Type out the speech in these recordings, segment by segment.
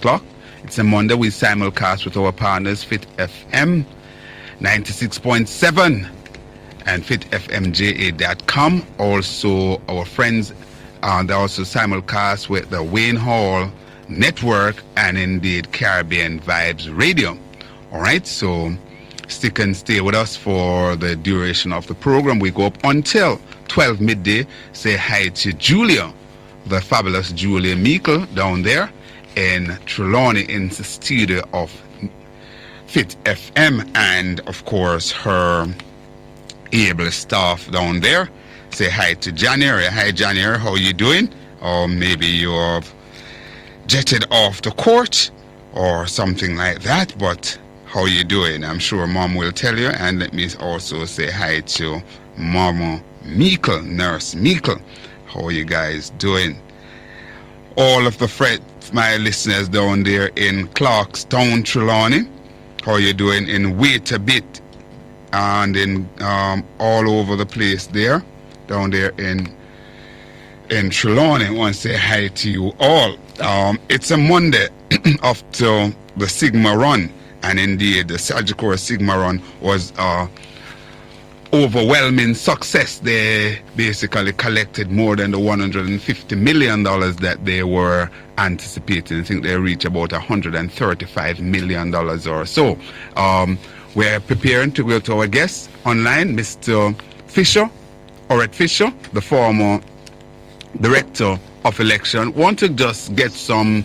o'clock. It's a Monday. We simulcast with our partners, Fit FM 96.7 and fitfmja.com. Also, our friends, they also simulcast with the Wayne Hall Network and indeed Caribbean Vibes Radio. All right, so stick and stay with us for the duration of the program. We go up until 12 midday. Say hi to Julia, the fabulous Julia Meikle down there in Trelawney in the studio of Fit FM, and of course her able staff down there. Say hi to January. Hi January, how you doing? Or maybe you're jetted off to court or something like that, but how you doing? I'm sure Mom will tell you. And let me also say hi to Mama Meikle, Nurse Meikle. How you guys doing? All of the friends, my listeners down there in Clarkstown, Trelawney, how you doing? In Wait a Bit and in all over the place there, down there in Trelawney. I want to say hi to you all. It's a Monday after the Sigma run, and indeed the Sagicor Sigma run was overwhelming success. They basically collected more than the $150 million that they were anticipating. I think they reached about $135 million or so. We're preparing to go to our guest online, Mr. Fisher, Orette Fisher, the former director of election. Want to just get some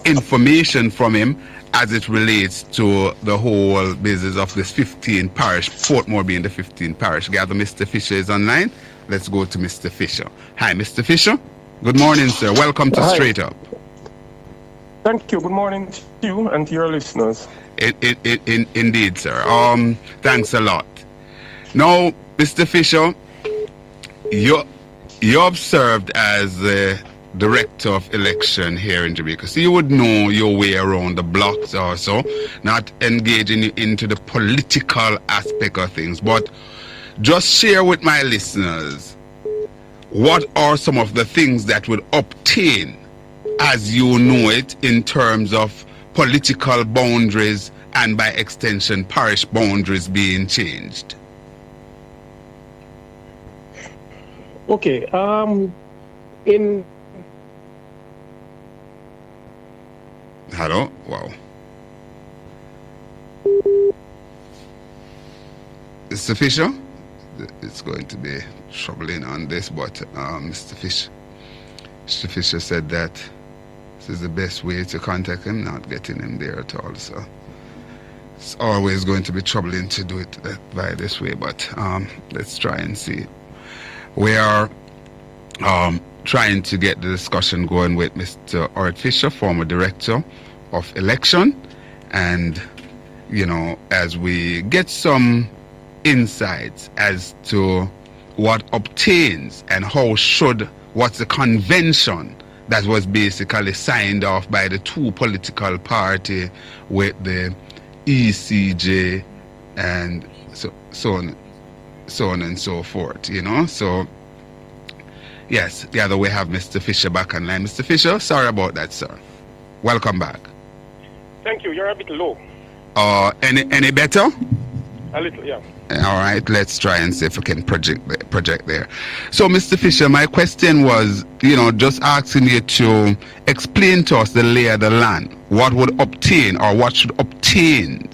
information from him as it relates to the whole business of this 15 parish, Portmore being the 15 parish. Gather Mr. Fisher is online. Let's go to Mr. Fisher. Hi, Mr. Fisher. Good morning, sir. Welcome to Straight Up. Thank you. Good morning to you and to your listeners. Indeed, sir. Thanks a lot. Now, Mr. Fisher, you observed as the director of election here in Jamaica, so you would know your way around the blocks also, not engaging into the political aspect of things, but just share with my listeners what are some of the things that would obtain as you know it in terms of political boundaries and by extension parish boundaries being changed. Okay, Hello? Wow. Mr. Fisher? It's going to be troubling on this, but Mr. Fisher said that this is the best way to contact him, not getting him there at all. So it's always going to be troubling to do it by this way, but let's try and see. We are trying to get the discussion going with Mr. Orette Fisher, former director of election, and you know, as we get some insights as to what obtains and how should, what's the convention that was basically signed off by the two political party with the ECJ and so on and so forth, you know. So yes, the other way have Mr. Fisher back online. Mr. Fisher, sorry about that, sir. Welcome back. thank you. You're a bit low. Any better? A little, yeah. All right, let's try and see if we can project there. So, Mr. Fisher, my question was, you know, just asking you to explain to us the lay of the land. What would obtain, or what should obtain,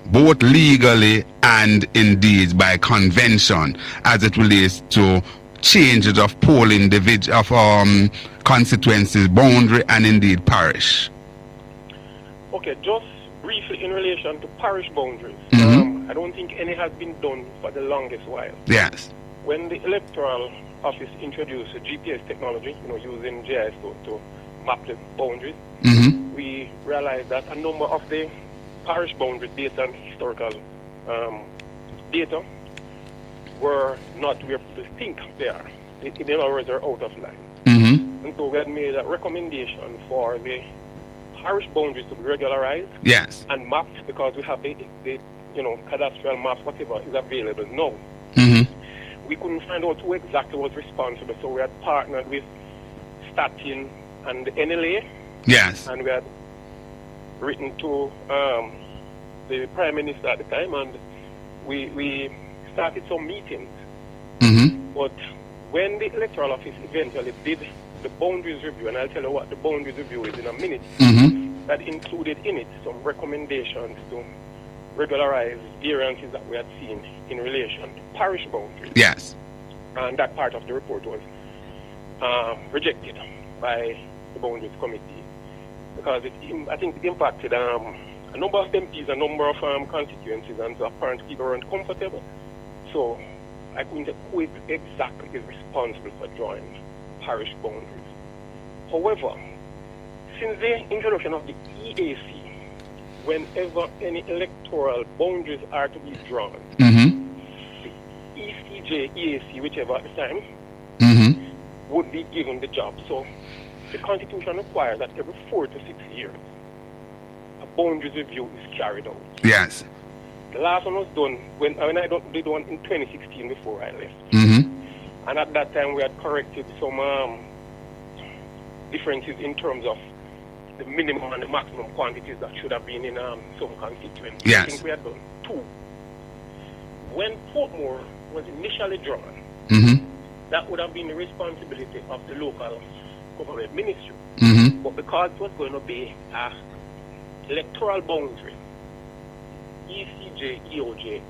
both legally and indeed by convention, as it relates to changes of polling constituencies, boundary, and indeed parish? Okay, just briefly in relation to parish boundaries. I don't think any has been done for the longest while. Yes. When the Electoral Office introduced the GPS technology, you know, using GIS to map the boundaries, we realized that a number of the parish boundaries based on historical data were not where people think they are. In other words, they're out of line. And so we had made a recommendation for the parish boundaries to be regularized, yes, and mapped, because we have the you know, cadastral maps, whatever is available now. We couldn't find out who exactly was responsible, so we had partnered with Statin and the NLA. Yes. And we had written to the Prime Minister at the time, and we started some meetings. But when the Electoral Office eventually did the boundaries review, and I'll tell you what the boundaries review is in a minute, that included in it some recommendations to regularize variances that we had seen in relation to parish boundaries. Yes. And that part of the report was rejected by the Boundaries Committee because I think it impacted a number of MPs, a number of constituencies, and so apparently people weren't comfortable. So I couldn't who exactly is responsible for drawing parish boundaries. However, since the introduction of the EAC, whenever any electoral boundaries are to be drawn, the ECJ, EAC, whichever at the time, would be given the job. So the Constitution requires that every 4 to 6 years, a boundaries review is carried out. Yes. The last one was done when I did one in 2016 before I left. And at that time we had corrected some differences in terms of the minimum and the maximum quantities that should have been in some constituencies. Yes. I think we had done 2. When Portmore was initially drawn, that would have been the responsibility of the local government ministry. But because it was going to be an electoral boundary, ECJ, EOJ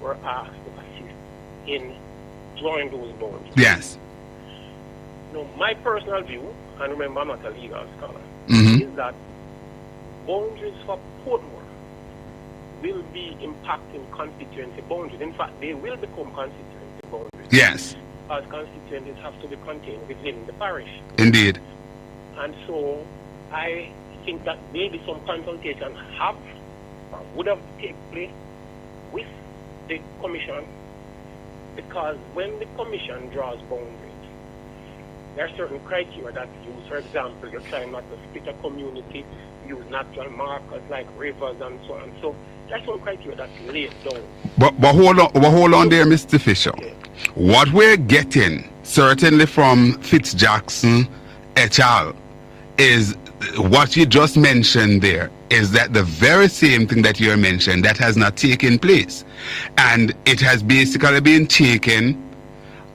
were asked to assist in drawing those boundaries. Yes. Now, my personal view, and remember I'm not a legal scholar, is that boundaries for Portmore will be impacting constituency boundaries. In fact, they will become constituency boundaries. Yes. As constituencies have to be contained within the parish. Indeed. And so I think that maybe some consultation would have taken place with the commission, because when the commission draws boundaries, there are certain criteria that's used. For example, you're trying not to split a community, use natural markers like rivers and so on. So that's one criteria that's laid down. But hold on there, Mr. Fisher. Okay. What we're getting, certainly from Fitzjackson et al., is what you just mentioned there, is that the very same thing that you mentioned, that has not taken place. And it has basically been taken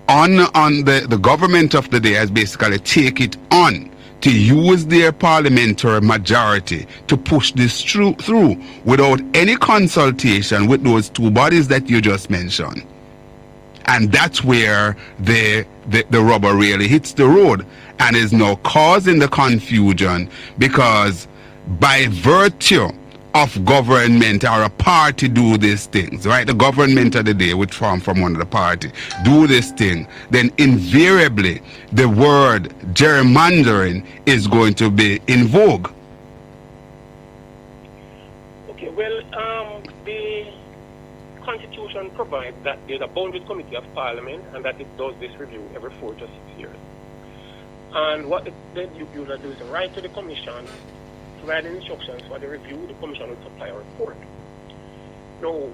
on the government of the day has basically take it on to use their parliamentary majority to push this through without any consultation with those 2 bodies that you just mentioned. And that's where the rubber really hits the road and is now causing the confusion, because by virtue of government or a party do these things, right? The government of the day, which form from one of the party, do this thing, then invariably the word gerrymandering is going to be in vogue. Okay, well, the Constitution provides that there's a Boundaries Committee of Parliament and that it does this review every 4 to 6 years. And what the user do is write to the Commission, provide instructions for the review. The Commission will supply a report. No,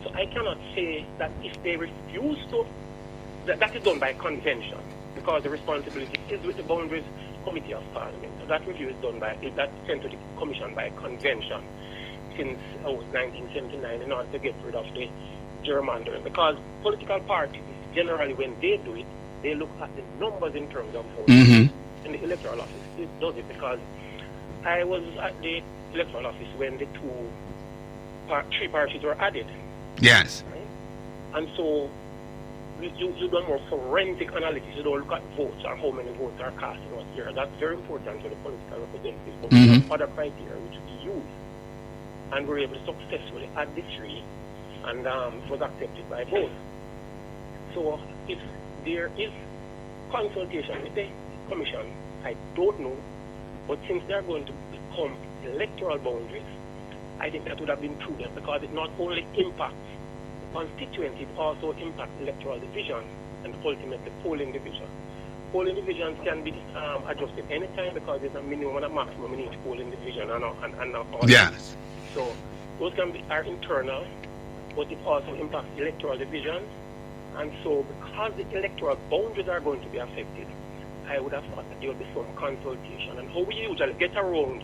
so I cannot say that if they refuse to, that is done by convention, because the responsibility is with the Boundaries Committee of Parliament. So that review is done that's sent to the Commission by convention since 1979 in order to get rid of the gerrymandering. Because political parties, generally when they do it, they look at the numbers in terms of votes. And the Electoral Office does it, because I was at the Electoral Office when the 3 parishes were added. Yes. Right? And so you do more forensic analysis. You don't look at votes or how many votes are cast in what year. That's very important to the political representatives. But we have other criteria which we use. And we're able to successfully add the 3, and it was accepted by both. So if there is consultation with the Commission, I don't know, but since they're going to become electoral boundaries, I think that would have been prudent, because it not only impacts the constituency, it also impacts electoral divisions and ultimately polling divisions. Polling divisions can be adjusted anytime, because there's a minimum and a maximum in each polling division and all. Yes. So those are internal, but it also impacts electoral divisions. And so because the electoral boundaries are going to be affected, I would have thought that there would be some consultation. And how we usually get around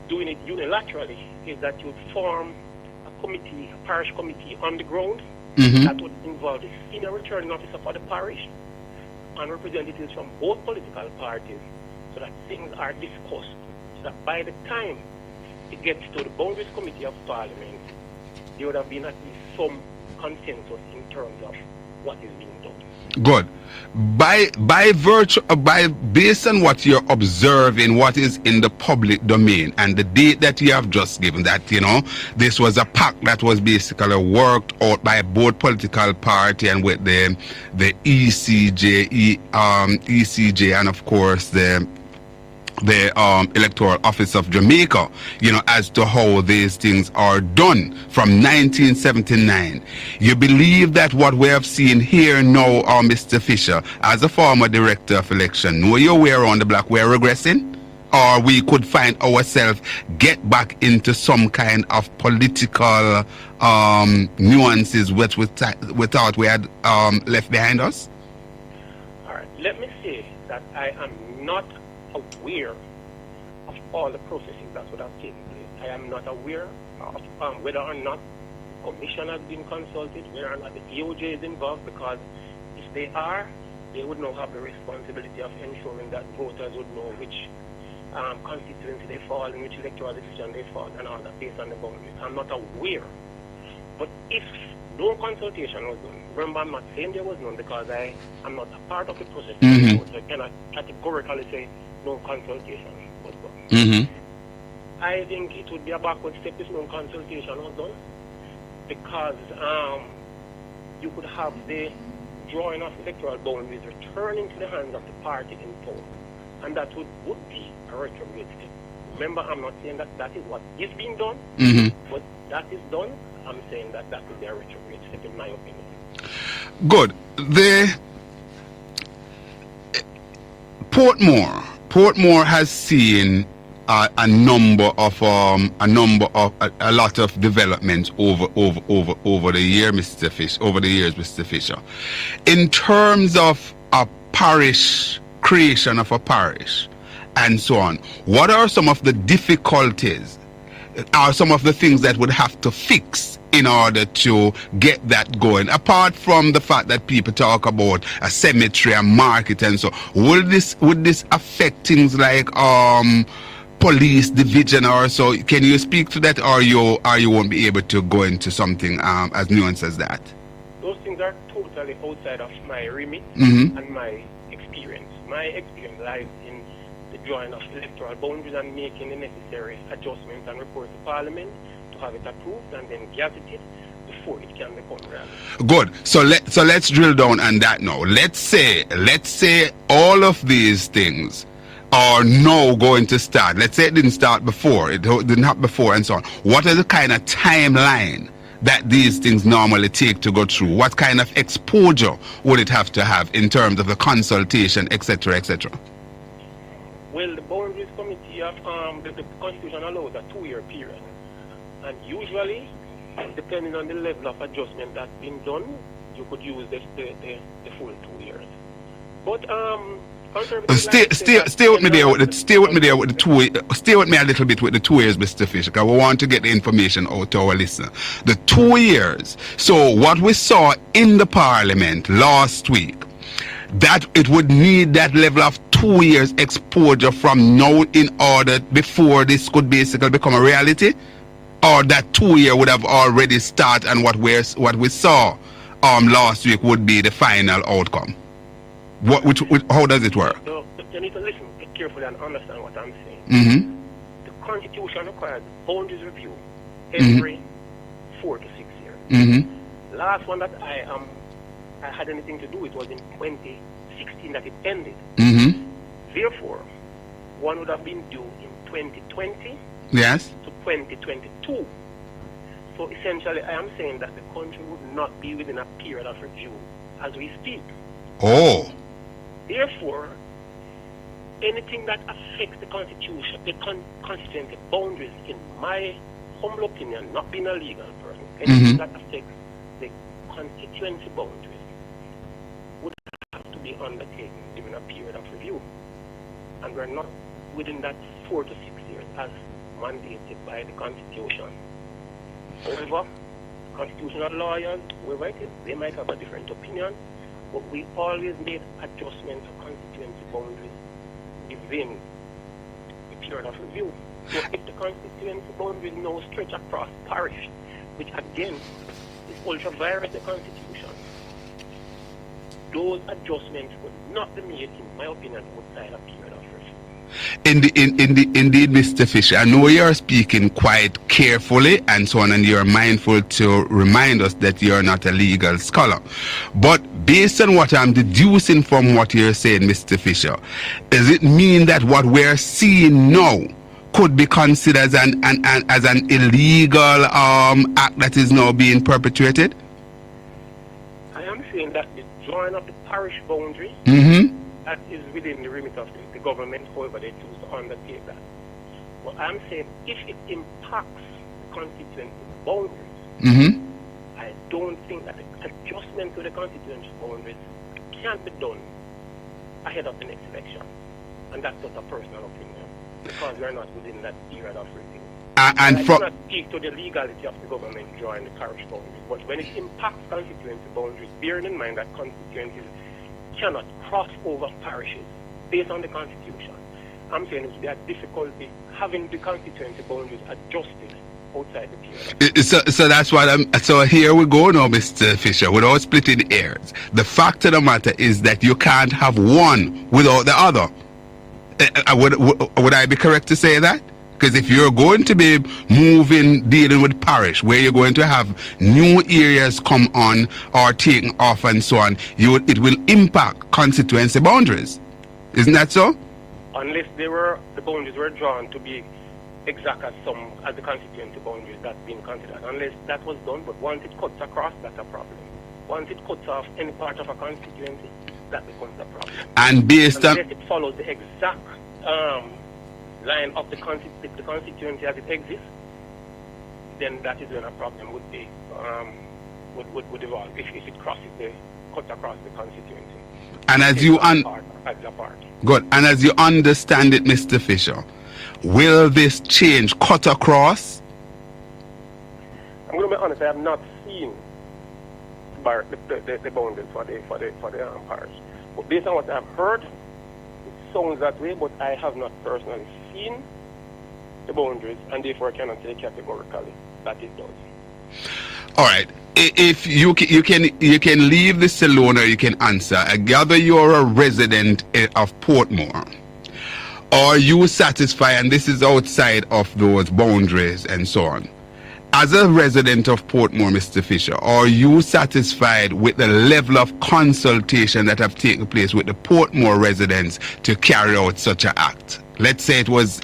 doing it unilaterally is that you form a committee, a parish committee on the ground that would involve the senior returning officer for the parish and representatives from both political parties, so that things are discussed, so that by the time it gets to the Boundaries Committee of Parliament, there would have been at least some consensus in terms of what is being done. Good. Based on what you're observing, what is in the public domain, and the date that you have just given, that this was a pact that was basically worked out by both political party and with the ECJ, and of course the Electoral Office of Jamaica, as to how these things are done from 1979. You believe that what we have seen here now, Mr. Fisher, as a former director of election, know your way around the block, we're regressing? Or we could find ourselves get back into some kind of political nuances which we thought we had left behind us? All right, let me say that I am not aware of all the processes that would have taken place. I am not aware of whether or not the commission has been consulted, whether or not the EOJ is involved, because if they are, they would now have the responsibility of ensuring that voters would know which constituency they fall in, which electoral division they fall, and all that based on the boundaries. I'm not aware. But if no consultation was done, remember, I'm not saying there was none because I am not a part of the process. So I cannot categorically say no consultation was done. I think it would be a backward step if no consultation was done, because you could have the drawing of electoral boundaries returning to the hands of the party in power, and that would be a retrograde step. Remember, I'm not saying that that is what is being done, but that is done. I'm saying that that would be a retrograde step, in my opinion. Good. The Portmore has seen a lot of developments over the years, Mr. Fisher. In terms of a parish, creation of a parish, and so on, what are some of the difficulties, are some of the things that would have to fix in order to get that going, apart from the fact that people talk about a cemetery, a market, and so would this affect things like police division or so? Can you speak to that, or you won't be able to go into something as nuanced as that? Those things are totally outside of my remit and my experience. My experience lies in the drawing of electoral boundaries and making the necessary adjustments and reports to Parliament to have it approved and then gazetted before it can become reality. Good. So let's drill down on that now. Let's say all of these things are now going to start. Let's say it didn't start before, it didn't happen before, and so on. What is the kind of timeline that these things normally take to go through? What kind of exposure would it have to have in terms of the consultation, etc., etc.? Well, the Boundaries Committee of the Constitution allows a 2-year period, and usually, depending on the level of adjustment that's been done, you could use the full 2 years. But stay with me there with the 2 years. Stay with me a little bit with the 2 years, Mr. Fisher, because we want to get the information out to our listener. The 2 years. So what we saw in the Parliament last week, that it would need that level of 2 years exposure from now in order before this could basically become a reality, or that 2 year would have already started, and what we saw last week would be the final outcome. How does it work? So you need to listen carefully and understand what I'm saying. The Constitution requires boundaries review every 4 to 6 years. Last one that I had anything to do with was in 2016 that it ended. Therefore, one would have been due in 2020 yes. to 2022. So essentially, I am saying that the country would not be within a period of review as we speak. Oh. Therefore, anything that affects the Constitution, the constituency boundaries, in my humble opinion, not being a legal person, anything that affects the constituency boundaries would have to be undertaken during a period of review. And we're not within that 4 to 6 years as mandated by the Constitution. However, constitutional lawyers, whoever it is, they might have a different opinion, but we always made adjustments to constituency boundaries within the period of review. So if the constituency boundaries now stretch across parish, which again is ultra violate the Constitution, those adjustments would not be made, in my opinion, outside a period of review. Indeed, Mr. Fisher, I know you're speaking quite carefully and so on, and you're mindful to remind us that you're not a legal scholar. But based on what I'm deducing from what you're saying, Mr. Fisher, does it mean that what we're seeing now could be considered as an illegal act that is now being perpetuated? I am saying that the drawing of the parish boundary, that is within the remit of the government, however they choose to undertake that. But I'm saying if it impacts the constituency boundaries, I don't think that the adjustment to the constituency boundaries can be done ahead of the next election. And that's just a personal opinion, because we're not within that period of review. I cannot speak to the legality of the government drawing the parish boundaries, but when it impacts constituency boundaries, bearing in mind that constituencies cannot cross over parishes based on the Constitution, I'm saying it would be a difficulty having the constituency boundaries adjusted outside the period. So that's what so here we go now, Mr. Fisher, without splitting hairs. The fact of the matter is that you can't have one without the other. Would I be correct to say that? Because if you're going to be dealing with parish, where you're going to have new areas come on or taken off and so on, it will impact constituency boundaries. Isn't that so? Unless the boundaries were drawn to be exact as the constituency boundaries that's being considered. Unless that was done, but once it cuts across, that's a problem. Once it cuts off any part of a constituency, that becomes a problem. And based on... Unless it follows the exact line of the constituency as it exists, then that is when a problem would be would evolve if it cuts across the constituency. And as good. And as you understand it, Mr. Fisher, will this change cut across? I'm going to be honest. I have not seen the boundaries for the parish, but based on what I've heard, it sounds that way. But I have not personally seen the boundaries, and therefore I cannot say categorically that it does. All right. If you can leave this alone, or you can answer. I gather you're a resident of Portmore. Are you satisfied? And this is outside of those boundaries and so on. As a resident of Portmore, Mr. Fisher, are you satisfied with the level of consultation that have taken place with the Portmore residents to carry out such an act? Let's say it was,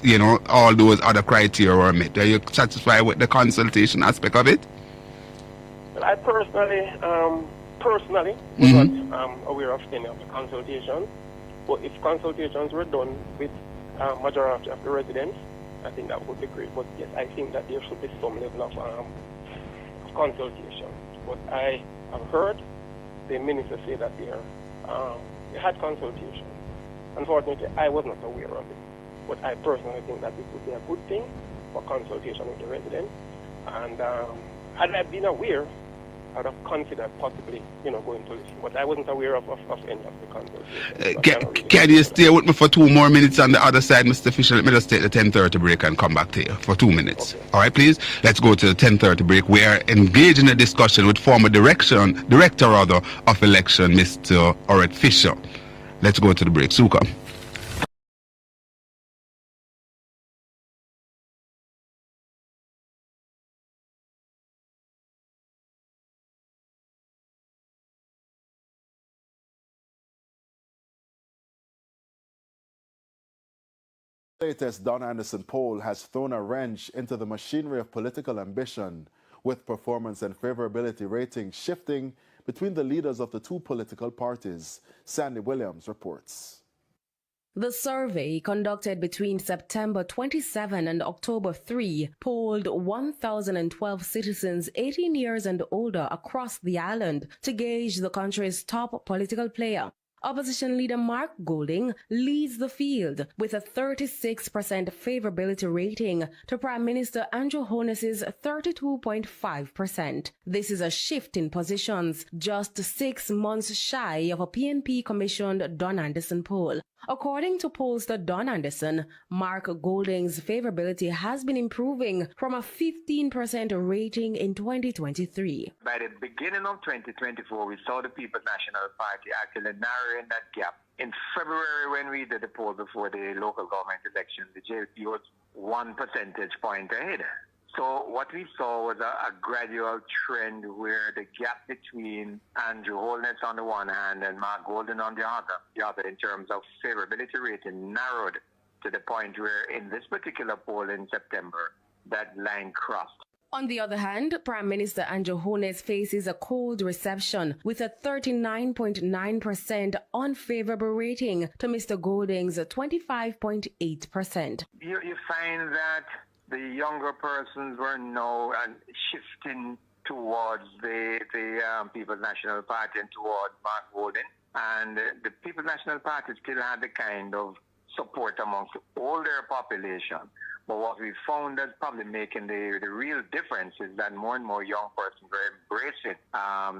all those other criteria were met. Are you satisfied with the consultation aspect of it? Well, I personally was not aware of any of the consultations. But if consultations were done with majority of the residents, I think that would be great. But yes, I think that there should be some level of consultation. But I have heard the minister say that they had consultation. Unfortunately, I was not aware of it. But I personally think that it would be a good thing for consultation with the residents. And had I been aware, I would have considered possibly, going to listen. But I wasn't aware of any of the consultations. Can you stay with me for 2 more minutes on the other side, Mr. Fisher? Let me just take the 10:30 break and come back to you for 2 minutes. Okay. All right, please? Let's go to the 10:30 break. We are engaged in a discussion with former director of election, Mr. Orette Fisher. Let's go to the break. Suka. Latest Don Anderson poll has thrown a wrench into the machinery of political ambition, with performance and favorability ratings shifting between the leaders of the two political parties. Sandy Williams reports. The survey, conducted between September 27 and October 3, polled 1,012 citizens 18 years and older across the island to gauge the country's top political player. Opposition leader Mark Golding leads the field with a 36% favorability rating to Prime Minister Andrew Holness's 32.5%. This is a shift in positions, just 6 months shy of a PNP commissioned Don Anderson poll. According to pollster Don Anderson, Mark Golding's favorability has been improving from a 15% rating in 2023. By the beginning of 2024, we saw the People's National Party actually narrowing that gap. In February, when we did the poll before the local government elections, the JP was 1 percentage point ahead. So what we saw was a gradual trend where the gap between Andrew Holness on the one hand and Mark Golding on the other in terms of favorability rating narrowed to the point where in this particular poll in September, that line crossed. On the other hand, Prime Minister Andrew Holness faces a cold reception with a 39.9% unfavorable rating to Mr. Golding's 25.8%. You find that the younger persons were now shifting towards the People's National Party and towards Mark Golding. And the People's National Party still had the kind of support amongst the older population. But what we found that's probably making the real difference is that more and more young persons are embracing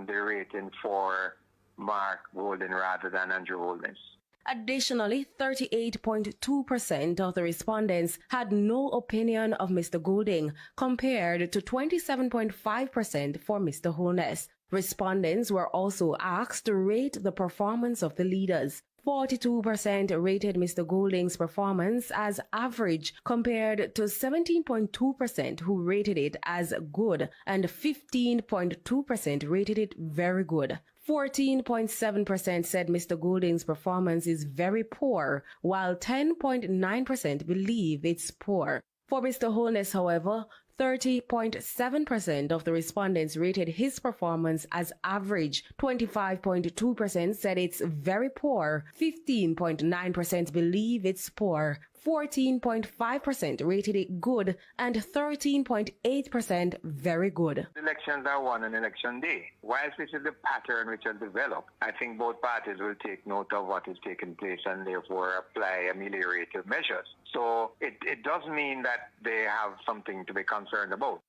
the rating for Mark Golding rather than Andrew Holness. Additionally, 38.2% of the respondents had no opinion of Mr. Golding, compared to 27.5% for Mr. Holness. Respondents were also asked to rate the performance of the leaders. 42% rated Mr. Golding's performance as average, compared to 17.2% who rated it as good, and 15.2% rated it very good. 14.7% said Mr. Golding's performance is very poor, while 10.9% believe it's poor. For Mr. Holness, however, 30.7% of the respondents rated his performance as average, 25.2% said it's very poor, 15.9% believe it's poor, 14.5% rated it good, and 13.8% very good. Elections are won on election day. Whilst this is the pattern which has developed, I think both parties will take note of what is taking place and therefore apply ameliorative measures. So it does mean that they have something to be concerned about.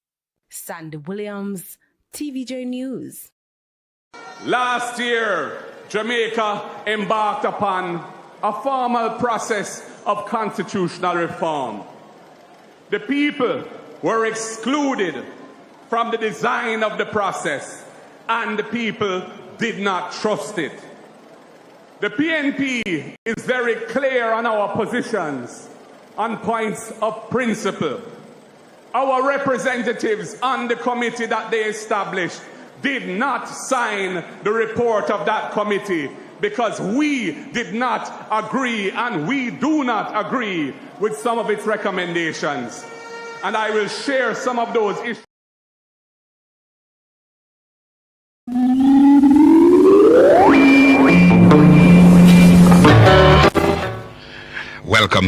Sandy Williams, TVJ News. Last year, Jamaica embarked upon a formal process of constitutional reform. The people were excluded from the design of the process, and the people did not trust it. The PNP is very clear on our positions on points of principle. Our representatives on the committee that they established did not sign the report of that committee because we did not agree, and we do not agree with some of its recommendations. And I will share some of those issues. Welcome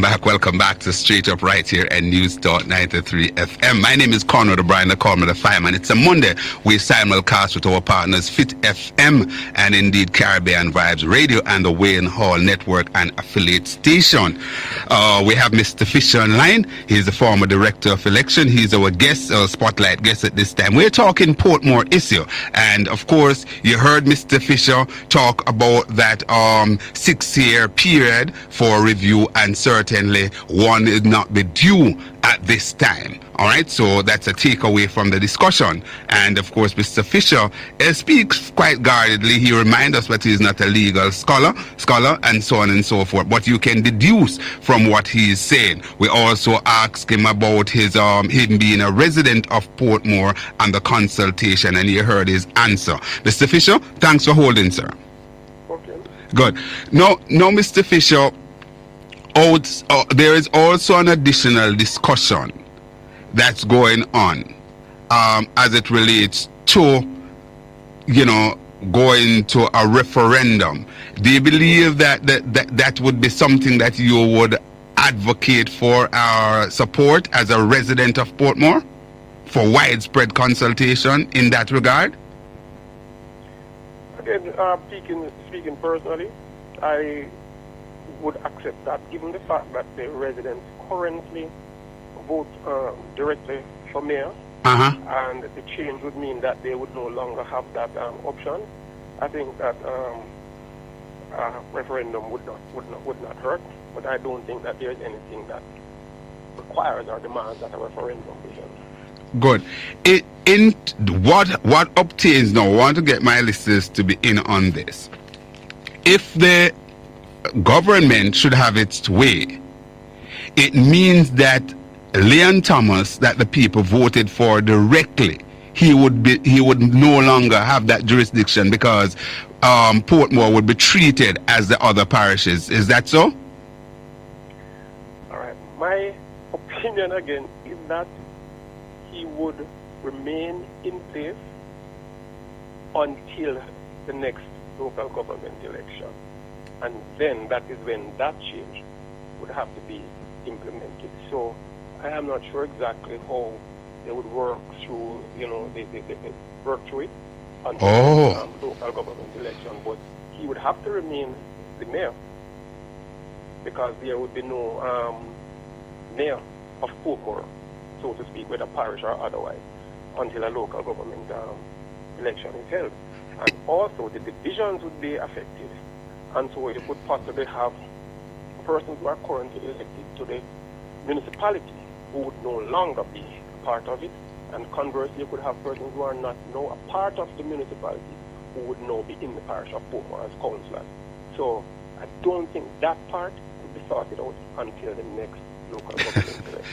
back to Straight Up right here at Newstalk 93 FM. My name is Conrad, O'Brien, the Corner, the Fireman. It's a Monday. We simulcast with our partners Fit FM and indeed Caribbean Vibes Radio and the Wayne Hall Network and affiliate station. We have Mr. Fisher online. He's the former director of election. He's our guest, spotlight guest at this time. We're talking Portmore issue. And of course, you heard Mr. Fisher talk about that 6-year period for review, and certainly one is not be due at this time. All right, so that's a takeaway from the discussion. And of course, Mr. Fisher speaks quite guardedly. He reminds us that he's not a legal scholar, and so on and so forth. But you can deduce from what he is saying. We also asked him about his him being a resident of Portmore and the consultation, and you heard his answer. Mr. Fisher, thanks for holding, sir. Okay. Good. Now, Mr. Fisher, there is also an additional discussion that's going on as it relates to, going to a referendum. Do you believe that would be something that you would advocate for our support as a resident of Portmore for widespread consultation in that regard? Again, speaking personally, I would accept that, given the fact that the residents currently vote directly for mayor, and the change would mean that they would no longer have that option. I think that a referendum would not hurt, but I don't think that there is anything that requires or demands that a referendum be held. Good. In what obtains now, I want to get my listeners to be in on this. If the government should have its way, it means that Leon Thomas, that the people voted for directly, he would no longer have that jurisdiction because Portmore would be treated as the other parishes. Is that so? All right. My opinion again is that he would remain in place until the next local government election, and then that is when that change would have to be implemented. So I am not sure exactly how they would work through, they work through it until local government election, but he would have to remain the mayor because there would be no mayor of Portmore, so to speak, whether parish or otherwise, until a local government election is held. And also the divisions would be affected, and so you could possibly have persons who are currently elected to the municipality who would no longer be part of it, and conversely you could have persons who are not now a part of the municipality who would now be in the parish of Portmore as councillors. So I don't think that part could be sorted out until the next local government election.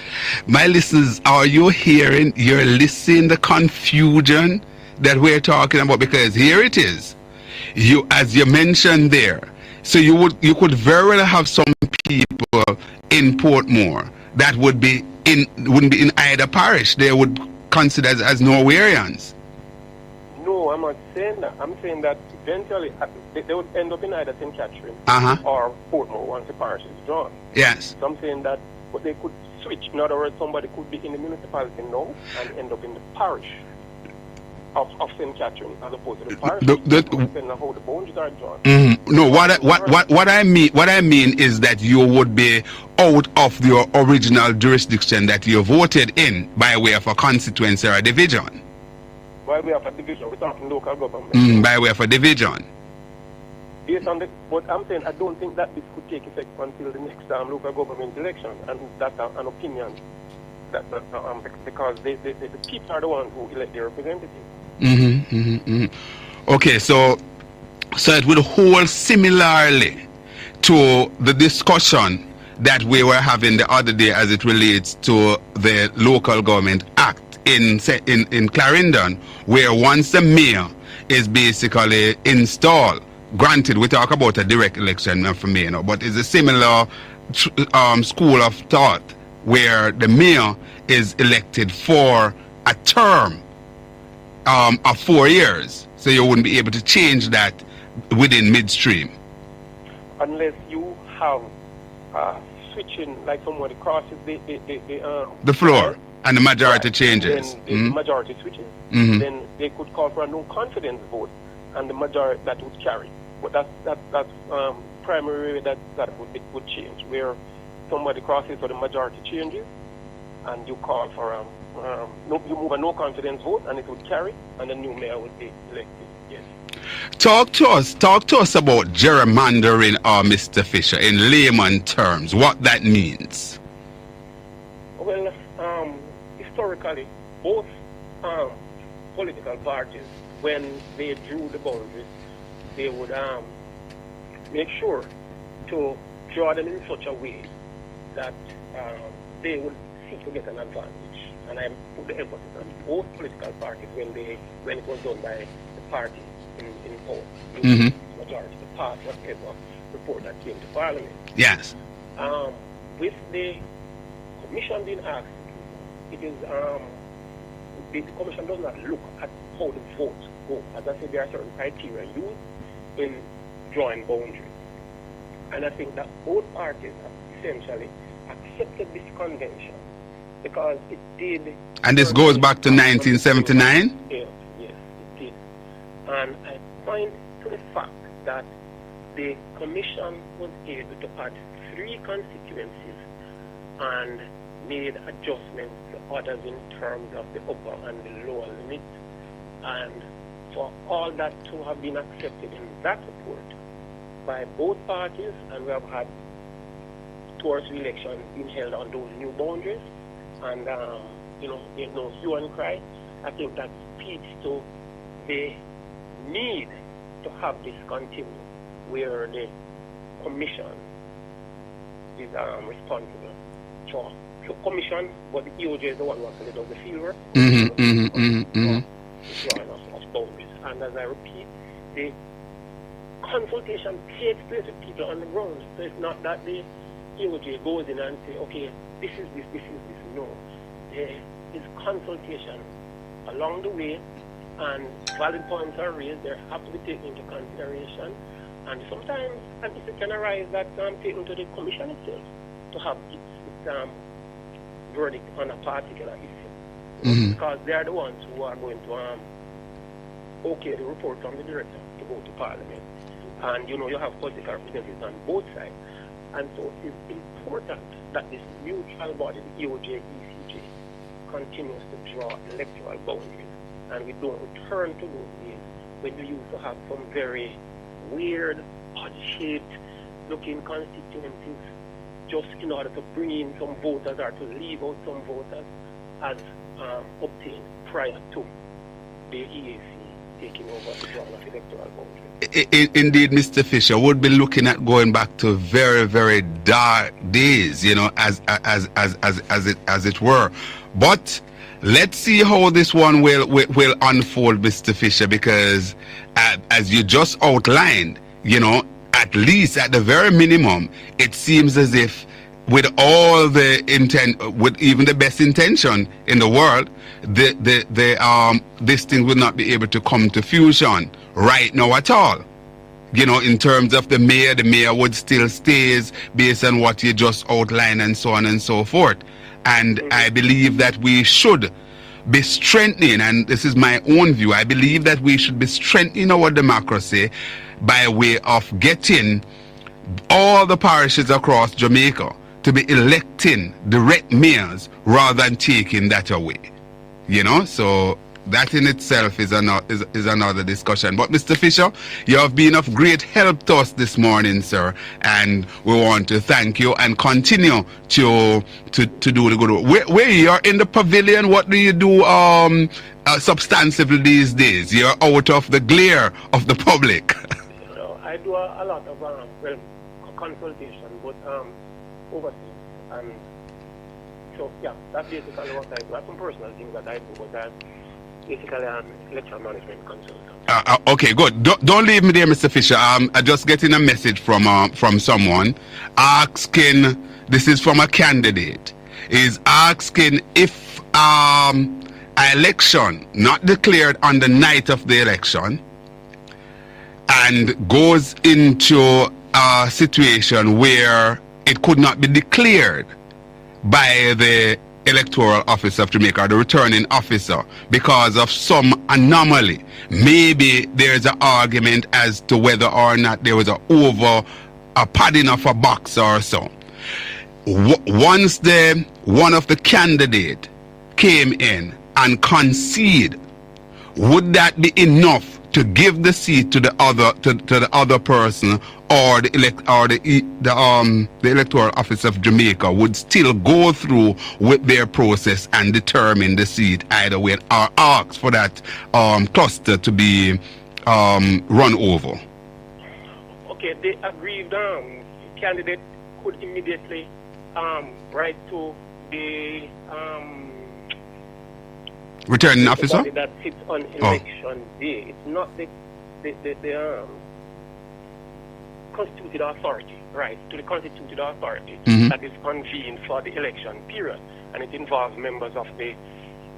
My listeners, are you hearing, you're listening the confusion that we're talking about? Because here it is, as you mentioned there, so you could very well have some people in Portmore that wouldn't be in either parish. They would consider as Norwegians. No, I'm not saying that. I'm saying that eventually they would end up in either St. Catherine or Portmore once the parish is drawn. Yes. So I'm saying that, but they could switch. In other words, somebody could be in the municipality now and end up in the parish of St. Catherine as opposed to the parish. Depending on how the boundaries are drawn. No, what I mean is that you would be out of your original jurisdiction that you voted in by way of a constituency or a division. By way of a division, we're talking local government. By way of a division. Based on but I'm saying I don't think that this could take effect until the next local government election, and that's an opinion. Because the people are the ones who elect their representatives. Okay, so it would hold similarly to the discussion that we were having the other day as it relates to the Local Government Act in Clarendon, where once the mayor is basically installed, granted we talk about a direct election for mayor, but it's a similar school of thought where the mayor is elected for a term of 4 years, so you wouldn't be able to change that within midstream. Unless you have switching, like somebody crosses the floor and the majority changes. Then the majority switches. Then they could call for a no confidence vote, and the majority that would carry. But that's primary way that would change, where somebody crosses or the majority changes, and you call for you move a no confidence vote, and it would carry, and the new mayor would be elected. Yes. Talk to us about gerrymandering, Mr. Fisher, in layman terms, what that means. Well, historically, both political parties, when they drew the boundaries, they would make sure to draw them in such a way that they would seek to get an advantage. And I put the emphasis on both political parties when it was done by the party in power, majority to pass whatever report that came to Parliament. Yes. With the Commission being asked, it is the Commission does not look at how the votes go. As I said, there are certain criteria used in drawing boundaries. And I think that both parties have essentially accepted this convention because it did. And this goes back to 1979? Yes, it did. And I point to the fact that the commission was able to add 3 constituencies and made adjustments to others in terms of the upper and the lower limits, and for all that to have been accepted in that report by both parties, and we have had towards the election being held on those new boundaries, and there's no hue and cry. I think that speaks to the need to have this continue, where the commission is responsible for the commission, but the EOJ is the one who actually does the field work. Drawing of boundaries. And as I repeat, the consultation takes place with people on the ground. So it's not that the EOJ goes in and say, okay, this is this, this is this. No. There is consultation along the way, and valid points are raised. They have to be taken into consideration. And sometimes an issue can arise that taken to the commission itself to have its verdict on a particular issue. Because they are the ones who are going to okay the report from the director to go to Parliament. And you have political representatives on both sides. And so it's important that this neutral body, the EOJ, ECJ, continues to draw electoral boundaries. And we don't return to those days when we used to have some very weird, odd-shaped looking constituencies just in order to bring in some voters or to leave out some voters as obtained prior to the EAC taking over the drawing of electoral boundaries. Indeed, Mr. Fisher would be looking at going back to very, very dark days, as it were. But let's see how this one will unfold, Mr. Fisher, because as you just outlined, at least at the very minimum, it seems as if with all the intent, with even the best intention in the world, this thing will not be able to come to fusion right now at all. In terms of the mayor would still stays based on what you just outlined and so on and so forth. And I believe that we should be strengthening, and this is my own view, I believe that we should be strengthening our democracy by way of getting all the parishes across Jamaica to be electing direct mayors rather than taking that away. So that in itself is another discussion. But Mr. Fisher, you have been of great help to us this morning, sir, and we want to thank you and continue to do the good work. Where you are in the pavilion, what do you do substantively these days? You're out of the glare of the public. I do a lot of consultation, but overseas, and so yeah, that's basically what I do. I have some personal things that I do, but I'm basically an election management consultant. Okay, good. Don't leave me there, Mr. Fisher. I just getting a message from someone asking. This is from a candidate. Is asking if an election not declared on the night of the election and goes into a situation where it could not be declared by the Electoral Office of Jamaica, the returning officer, because of some anomaly. Maybe there's an argument as to whether or not there was a padding of a box or so. Once one of the candidate came in and conceded, would that be enough to give the seat to the other person, or the Electoral Office of Jamaica would still go through with their process and determine the seat either way, or ask for that cluster to be run over? Okay, the aggrieved candidate could immediately write to the returning officer that sits on election day. It's not the constituted authority, right? To the constituted authority that is convened for the election period, and it involves members of the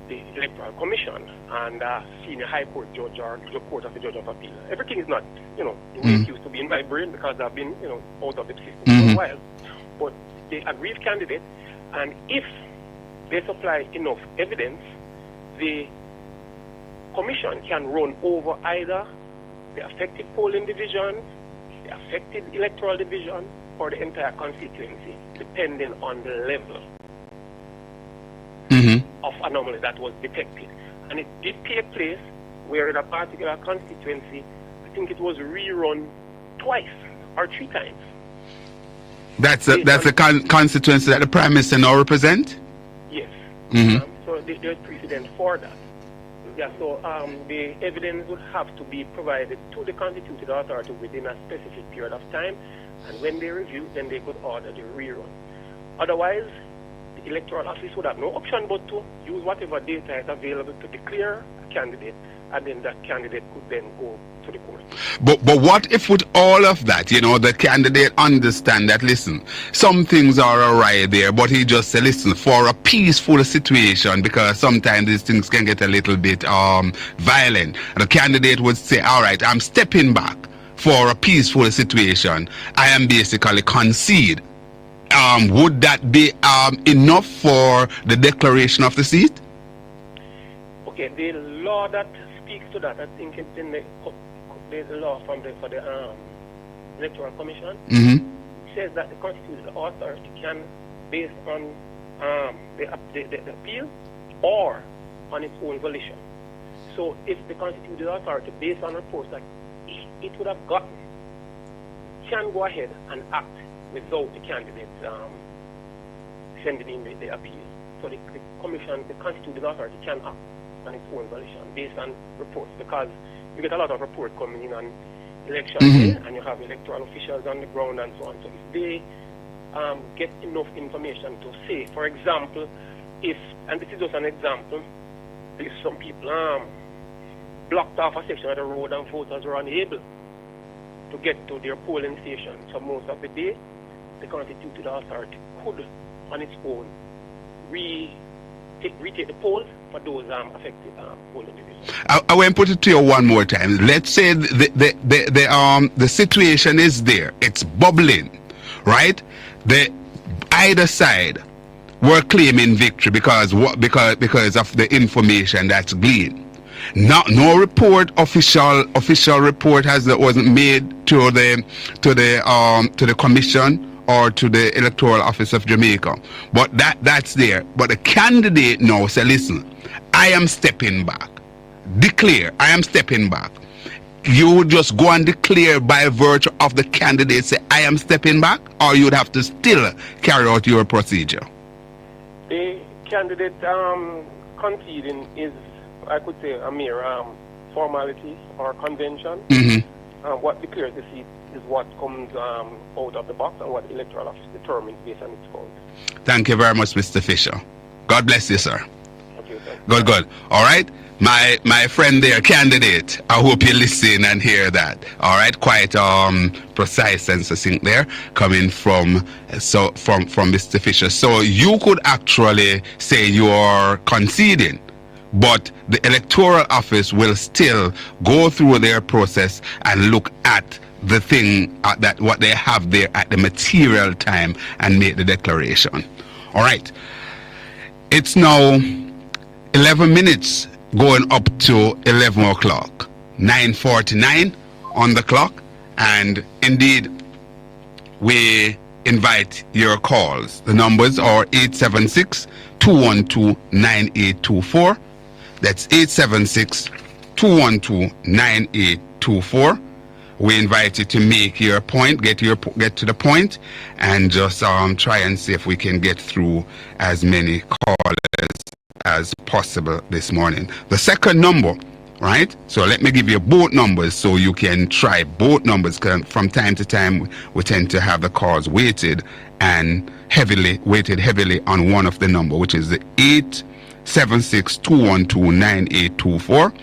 Electoral Commission and senior High Court judge or the Court of the Judge of Appeal. Everything is not, the way it used to be in my brain, because I've been, out of the system for a while. But the aggrieved candidate, and if they supply enough evidence, the commission can run over either the affected polling divisions, the affected electoral division or the entire constituency, depending on the level of anomaly that was detected. And it did take place where in a particular constituency, I think it was rerun twice or 3 times. That's a constituency that the Prime Minister now represent? Yes. So there's precedent for that. Yeah, so the evidence would have to be provided to the constituted authority within a specific period of time, and when they review, then they could order the rerun. Otherwise, the electoral office would have no option but to use whatever data is available to declare a candidate, and then that candidate could then go to the court. But what if with all of that, the candidate understand that, listen, some things are alright there, but he just say, listen, for a peaceful situation, because sometimes these things can get a little bit violent, and the candidate would say, alright, I'm stepping back for a peaceful situation. I am basically concede. Would that be enough for the declaration of the seat? Okay, the law that speaks to that, I think it's in the law for the Electoral Commission. It says that the constituted authority can, based on the appeal or on its own volition. So if the constituted authority, based on reports that it would have gotten, can go ahead and act without the candidate sending in the appeal. So the commission, the constituted authority can act on its own volition based on reports, because you get a lot of reports coming in on election day, and you have electoral officials on the ground and so on. So if they get enough information to say, for example, if, and this is just an example, if some people blocked off a section of the road and voters were unable to get to their polling station, so most of the day, the constituted authority could, on its own, retake the polls for those affected polling divisions. I want to put it to you one more time. Let's say the situation is there, it's bubbling, right? Either side were claiming victory because of the information that's gleaned. No report, official report wasn't made to the commission or to the Electoral Office of Jamaica. But that's there. But the candidate now say, listen, I am stepping back. Declare, I am stepping back. You would just go and declare by virtue of the candidate say, I am stepping back, or you'd have to still carry out your procedure? The candidate conceding is, I could say, a mere formality or convention. What declares the seat is what comes out of the box and what the Electoral Office determines based on its vote. Thank you very much, Mr. Fisher. God bless you, sir. Thank you. Good. All right. My friend there, candidate, I hope you listen and hear that. All right, quite precise and succinct there, coming from Mr. Fisher. So you could actually say you are conceding, but the Electoral Office will still go through their process and look at the thing that what they have there at the material time and make the declaration. All right. It's now 11 minutes going up to 11 o'clock, 9:49 on the clock, and indeed we invite your calls. The numbers are 876-212-9824. That's 876-212-9824. We invite you to make your point, get to the point, and just try and see if we can get through as many callers as possible this morning. The second number, right? So let me give you both numbers so you can try both numbers, because from time to time we tend to have the calls weighted heavily on one of the number, which is the 876-212-9824.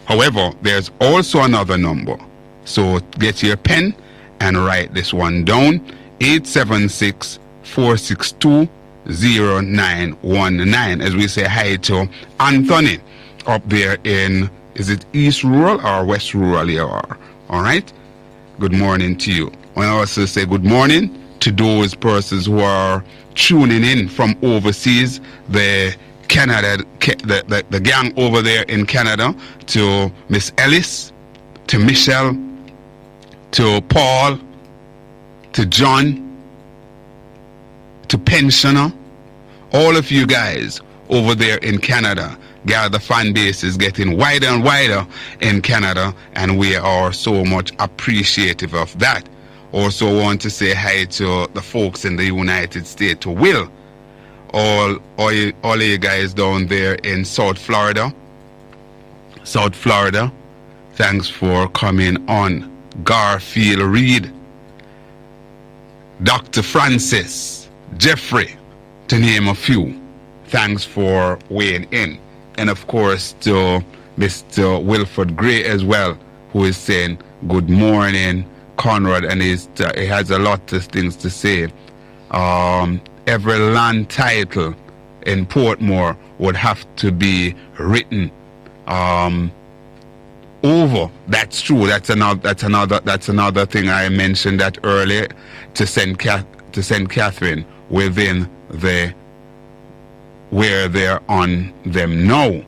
However, there's also another number. So get your pen and write this one down, 876-462-0919. As we say hi to Anthony up there in, is it East Rural or West Rural you are? All right. Good morning to you. I also say good morning to those persons who are tuning in from overseas, the Canada, the gang over there in Canada, to Miss Ellis, to Michelle, to Paul, to John, to Pensioner, all of you guys over there in Canada. The fan base is getting wider and wider in Canada, and we are so much appreciative of that. Also want to say hi to the folks in the United States, to Will, all of you guys down there in South Florida, thanks for coming on. Garfield Reed, Dr. Francis, Jeffrey, to name a few, thanks for weighing in. And of course to Mr. Wilford Gray as well, who is saying good morning, Conrad, and he has a lot of things to say. Every land title in Portmore would have to be written over. That's true. That's another thing I mentioned that earlier, to send Catherine within the where they're on them now.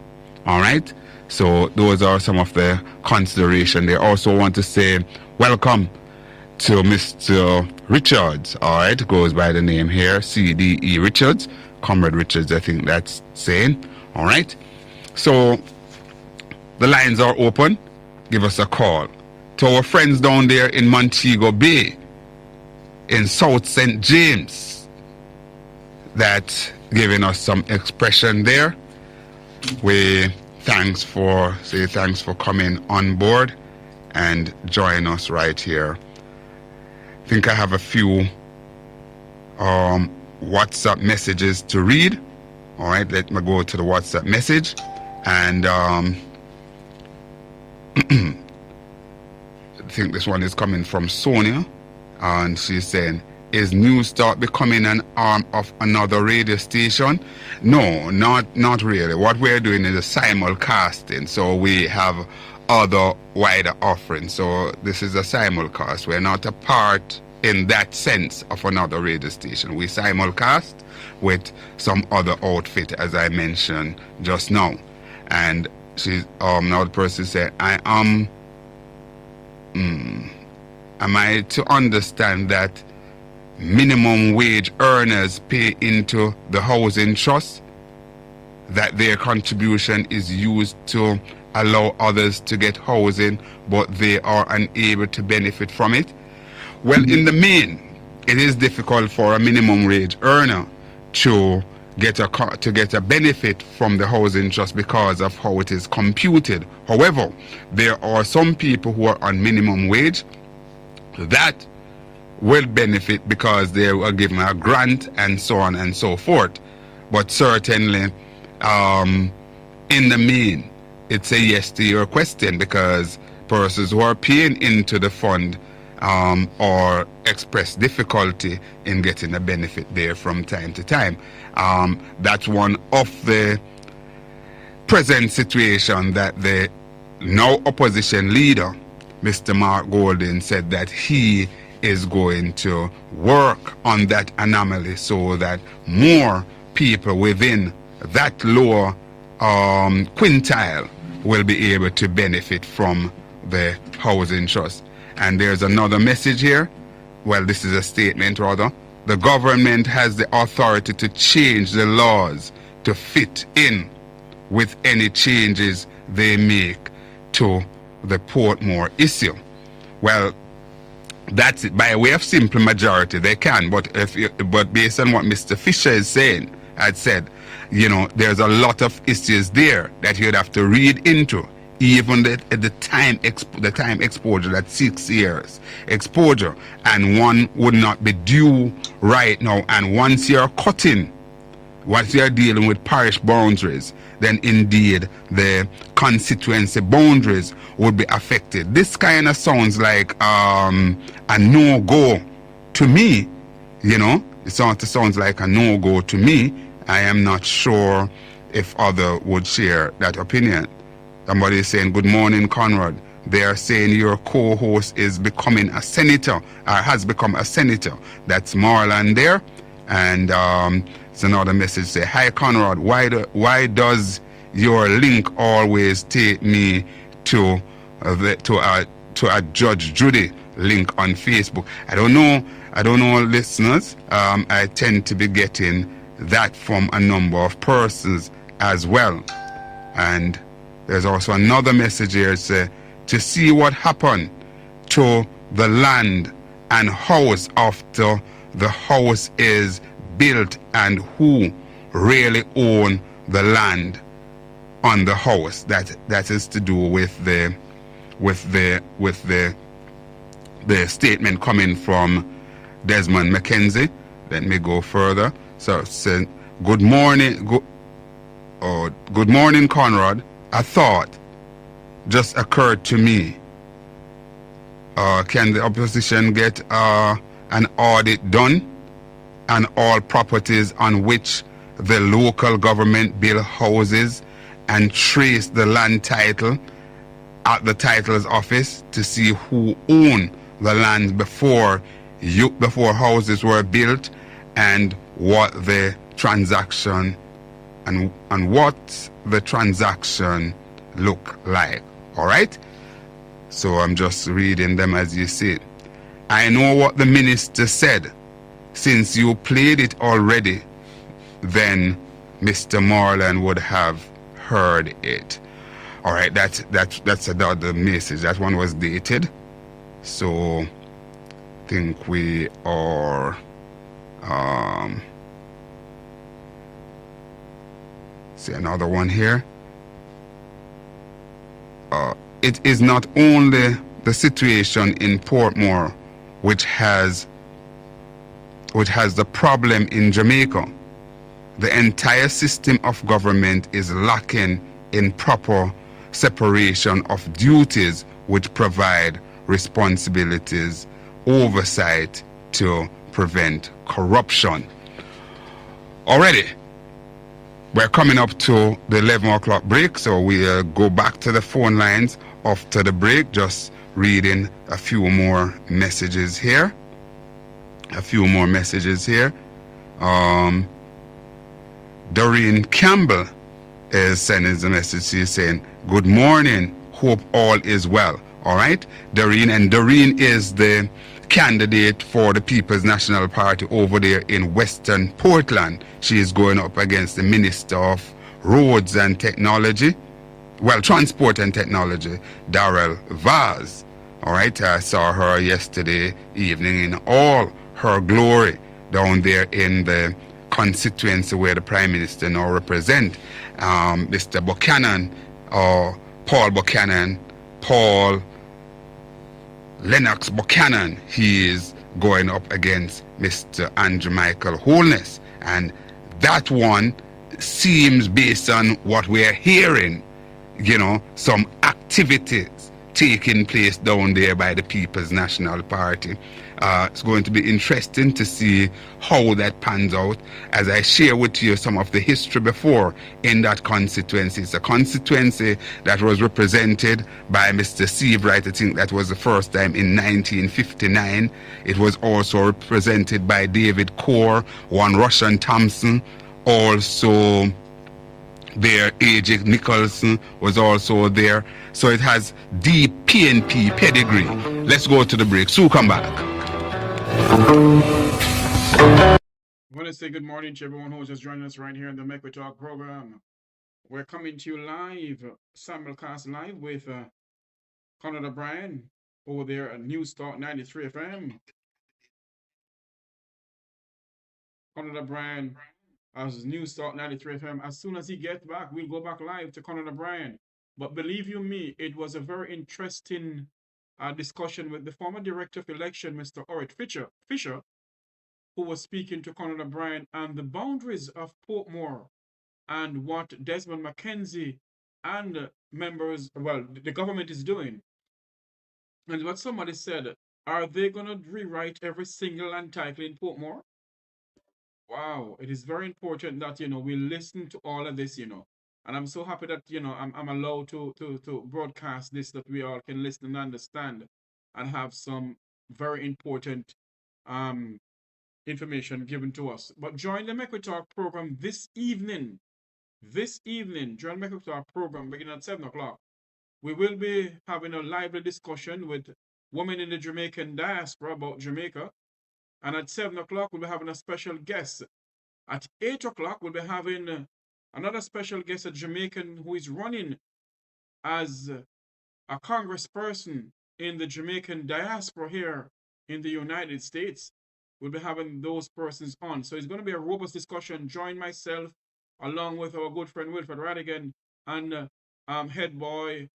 All right, so those are some of the consideration. They also want to say welcome to Mr. Richards. All right, goes by the name here, CDE Richards, Comrade Richards, I think that's saying. All right, so the lines are open. Give us a call. To our friends down there in Montego Bay, in South St. James, that giving us some expression there. We thanks for coming on board and join us right here. I think I have a few WhatsApp messages to read. All right, let me go to the WhatsApp message, and I think this one is coming from Sonia, and she's saying, is Newstalk becoming an arm of another radio station? No, not really. What we're doing is a simulcasting, so we have other wider offerings. So this is a simulcast. We're not a part in that sense of another radio station. We simulcast with some other outfit, as I mentioned just now. And she's another person said, am I to understand that minimum wage earners pay into the housing trust, that their contribution is used to allow others to get housing, but they are unable to benefit from it? Well, in the main, it is difficult for a minimum wage earner to get a benefit from the housing trust because of how it is computed. However, there are some people who are on minimum wage that will benefit because they are given a grant and so on and so forth. But certainly, in the main, it's a yes to your question, because persons who are paying into the fund or express difficulty in getting a benefit there from time to time. That's one of the present situation that the now opposition leader, Mr. Mark Golding, said that he is going to work on that anomaly so that more people within that lower quintile will be able to benefit from the housing trust. And there's another message here. Well, this is a statement rather. The government has the authority to change the laws to fit in with any changes they make to the Portmore issue. Well, that's it. By way of simple majority, they can. But based on what Mr. Fisher is saying, I'd said, there's a lot of issues there that you'd have to read into. Even the time exposure, that's 6 years exposure, and one would not be due right now. And once you're dealing with parish boundaries, then indeed the constituency boundaries would be affected. This kind of sounds like a no-go to me. It sounds like a no-go to me. I am not sure if others would share that opinion. Somebody is saying, good morning, Conrad. They are saying your co-host is becoming a senator, or has become a senator. That's Marlon there. And it's another message say, hi, Conrad. Why does your link always take me to a Judge Judy link on Facebook. I don't know, listeners. I tend to be getting that from a number of persons as well. And there's also another message here, say, to see what happened to the land and house after the house is built, and who really own the land on the house. That is to do with the statement coming from Desmond McKenzie. Let me go further. So, say, good morning, good morning, Conrad. A thought just occurred to me. Can the opposition get an audit done on all properties on which the local government build houses and trace the land title at the title's office to see who owned the land before houses were built, and what the transaction and what the transaction look like? All right, so I'm just reading them as you see it. I know what the minister said. Since you played it already, then Mr. Marland would have heard it. All right, that's about the message. That one was dated, so I think we are see another one here. It is not only the situation in Portmore which has the problem in Jamaica. The entire system of government is lacking in proper separation of duties which provide responsibilities, oversight to prevent corruption. Already, we're coming up to the 11 o'clock break, so we'll go back to the phone lines after the break, just reading a few more messages here. Doreen Campbell is sending the message. She's saying, good morning, hope all is well. All right, Doreen. And Doreen is the candidate for the People's National Party over there in Western Portland. She is going up against the Minister of Roads and Technology, Transport and Technology, Darrell Vaz. All right, I saw her yesterday evening in all her glory down there in the constituency where the Prime Minister now represents, Mr. Buchanan, or Paul Lennox Buchanan. He is going up against Mr. Andrew Michael Holness, and that one seems, based on what we're hearing, some activities taking place down there by the People's National Party. It's going to be interesting to see how that pans out, as I share with you some of the history before in that constituency. It's a constituency that was represented by Mr. Seabright. I think that was the first time in 1959. It was also represented by David Core, one Russian Thompson, also there, A.J. Nicholson was also there. So it has deep PNP pedigree. Let's go to the break. Sue, come back. I want to say good morning to everyone who's just joining us right here in the Make We Talk program. We're coming to you live, simulcast live with Conrad O'Brien over there at Newstalk 93 FM. Conrad O'Brien as Newstalk 93 FM. As soon as he gets back, we'll go back live to Conrad O'Brien. But believe you me, it was a very interesting discussion with the former Director of Election, Mr. Orette Fisher, who was speaking to Conrad O'Brien on the boundaries of Portmore and what Desmond McKenzie and members, the government is doing. And what somebody said, are they going to rewrite every single land title in Portmore? Wow, it is very important that, we listen to all of this, And I'm so happy that, I'm allowed to broadcast this, that we all can listen and understand and have some very important information given to us. But join the Make We Talk program this evening. Join the Make We Talk program beginning at 7 o'clock. We will be having a lively discussion with women in the Jamaican diaspora about Jamaica. And at 7 o'clock, we'll be having a special guest. At 8 o'clock, we'll be having another special guest, a Jamaican who is running as a congressperson in the Jamaican diaspora here in the United States. We'll be having those persons on. So it's going to be a robust discussion. Join myself along with our good friend Wilfred Radigan and head boy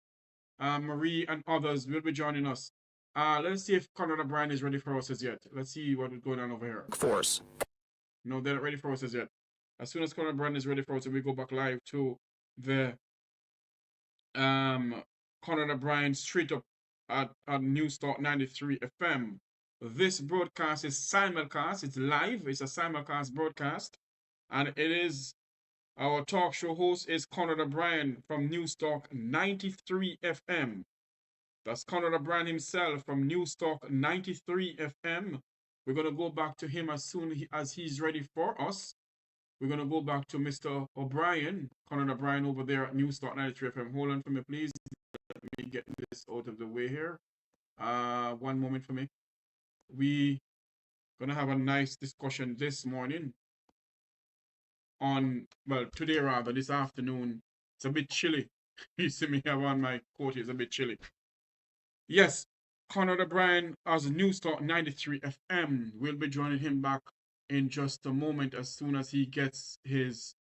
Marie and others will be joining us. Let's see if Conrad O'Brien is ready for us as yet. Let's see what is going on over here. Force. No, they're not ready for us as yet. As soon as Conrad O'Brien is ready for us, we go back live to the Conrad O'Brien Street Up at Newstalk 93 FM. This broadcast is simulcast. It's live. It's a simulcast broadcast. And it is, our talk show host is Conrad O'Brien from Newstalk 93 FM. That's Conrad O'Brien himself from Newstalk 93 FM. We're going to go back to him as soon as he's ready for us. We're going to go back to Mr. O'Brien, Conrad O'Brien over there at Newstalk 93 FM. Hold on for me, please. Let me get this out of the way here. One moment for me. We're going to have a nice discussion this morning on, well, today rather, this afternoon. It's a bit chilly. You see me have on my coat, it's a bit chilly. Yes, Conrad O'Brien as Newstalk 93 FM. We'll be joining him back in just a moment as soon as he gets his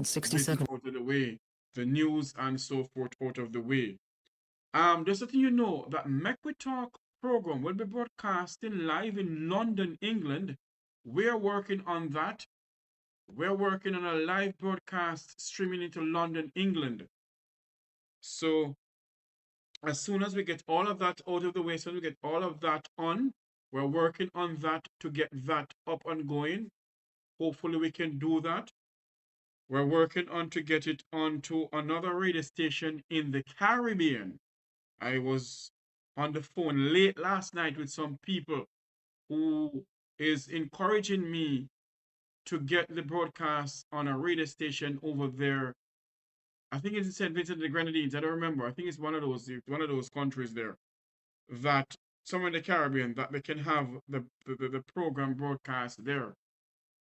67 out of the way, the news and so forth out of the way. Just letting you know that Make We Talk program will be broadcasting live in London, England. We're working on that. We're working on a live broadcast streaming into London, England. So as soon as we get all of that out of the way, as soon as we get all of that on, we're working on that to get that up and going. Hopefully we can do that. We're working on to get it onto another radio station in the Caribbean. I was on the phone late last night with some people who is encouraging me to get the broadcast on a radio station over there. I think it's St. Vincent and the Grenadines. I don't remember. I think it's one of those countries there that somewhere in the Caribbean that they can have the program broadcast there.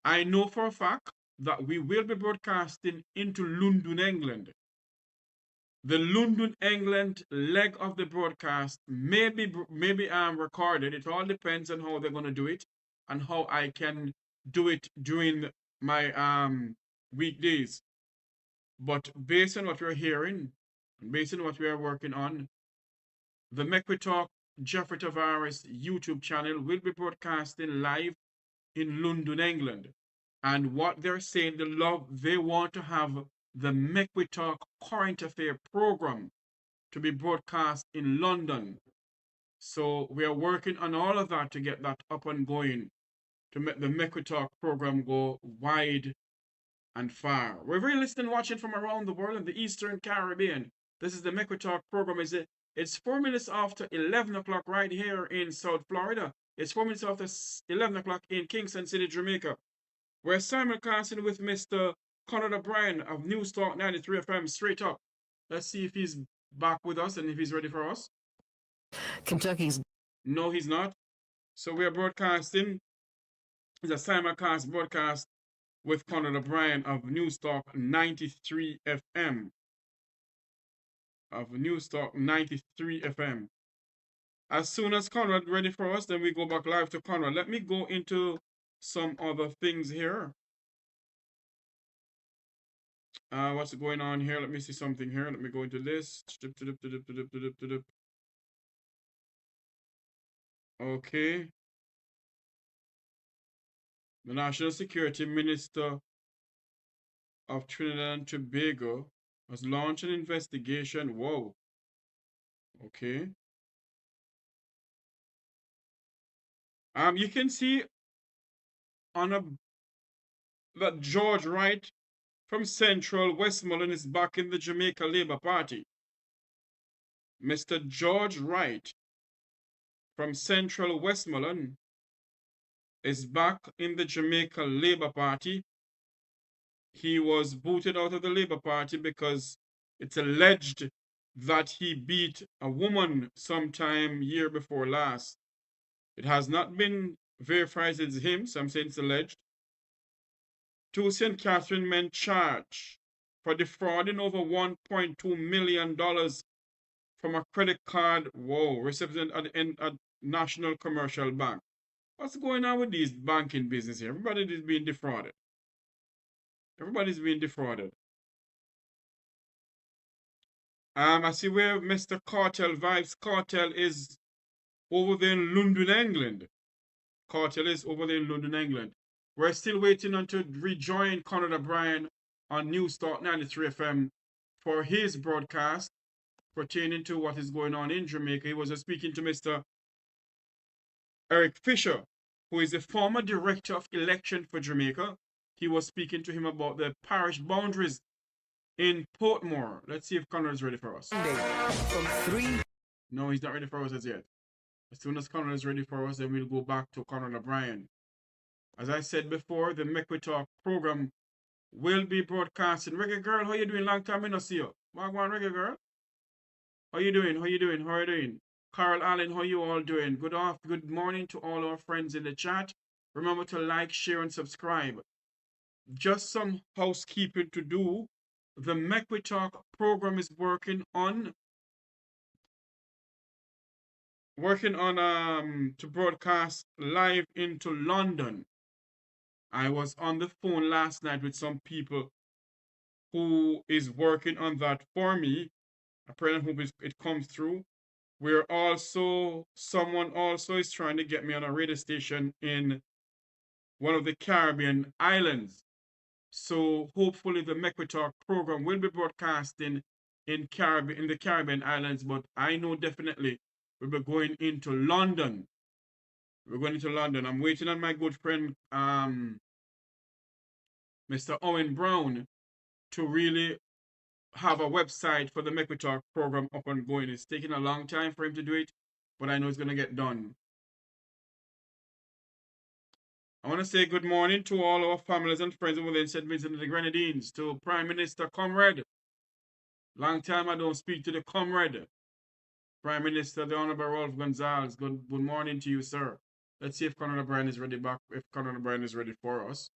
I know for a fact that we will be broadcasting into London, England. The London, England leg of the broadcast may be recorded. It all depends on how they're going to do it and how I can do it during my weekdays. But based on what we're hearing, based on what we are working on, the Make We Talk Jeffrey Tavares YouTube channel will be broadcasting live in London, England. And what they're saying, they want to have the Make We Talk current affair program to be broadcast in London. So we are working on all of that to get that up and going, to make the Make We Talk program go wide and far. We're very listening, watching from around the world in the Eastern Caribbean. This is the Make We Talk program. It's 4 minutes after 11 o'clock right here in South Florida. It's 4 minutes after 11 o'clock in Kingston City, Jamaica. We're simulcasting with Mr. Conrad O'Brien of Newstalk 93 FM straight up. Let's see if he's back with us and if he's ready for us. Kentucky's. No, he's not. So we are broadcasting. It's a simulcast broadcast with Conrad O'Brien of Newstalk 93 FM. Of Newstalk 93 FM. As soon as Conrad ready for us, then we go back live to Conrad. Let me go into some other things here. What's going on here? Let me see something here. Let me go into this. Okay. The National Security Minister of Trinidad and Tobago has launched an investigation. Whoa. Okay. You can see on that George Wright from Central Westmoreland is back in the Jamaica Labour Party. Mr. George Wright from Central Westmoreland is back in the Jamaica Labour Party. He was booted out of the Labour Party because it's alleged that he beat a woman sometime year before last. It has not been verified it's him, some say it's alleged. Two St. Catherine men charged for defrauding over $1.2 million from a credit card, recipient at National Commercial Bank. What's going on with these banking business here? Everybody is being defrauded. Everybody's being defrauded. I see where Mr. Cartel Vibes. Cartel is over there in London, England. Cartel is over there in London, England. We're still waiting until rejoin Conrad O'Brien on Newstalk 93 FM for his broadcast pertaining to what is going on in Jamaica. He was speaking to Mr. Eric Fisher, who is the former director of election for Jamaica. He was speaking to him about the parish boundaries in Portmore. Let's see if Conrad is ready for us. No, he's not ready for us as yet. As soon as Conrad is ready for us, then we'll go back to Conrad O'Brien. As I said before, the Make We Talk program will be broadcasting. Reggae girl, how you doing? Long time I no see you. Wagwan, Reggae girl. How you doing? How you doing? How are you doing? Carl Allen, how you all doing? Good morning to all our friends in the chat. Remember to like, share, and subscribe. Just some housekeeping to do. The Make We Talk program is working on to broadcast live into London. I was on the phone last night with some people who is working on that for me. I pray and hope it comes through. Someone also is trying to get me on a radio station in one of the Caribbean islands. So hopefully the Make We Talk program will be broadcasting in the Caribbean islands, but I know definitely we'll be going into London. We're going into London. I'm waiting on my good friend, Mr. Owen Brown, to really have a website for the Make We Talk program up and going. It's taking a long time for him to do it, but I know it's going to get done. I want to say good morning to all our families and friends over there in St. Vincent and the Grenadines, to Prime Minister Conrad. Long time I don't speak to the Conrad. Prime Minister, the Honorable Rolf Gonzalez, good morning to you, sir. Let's see if Conrad O'Brien is ready back, if Conrad O'Brien is ready for us.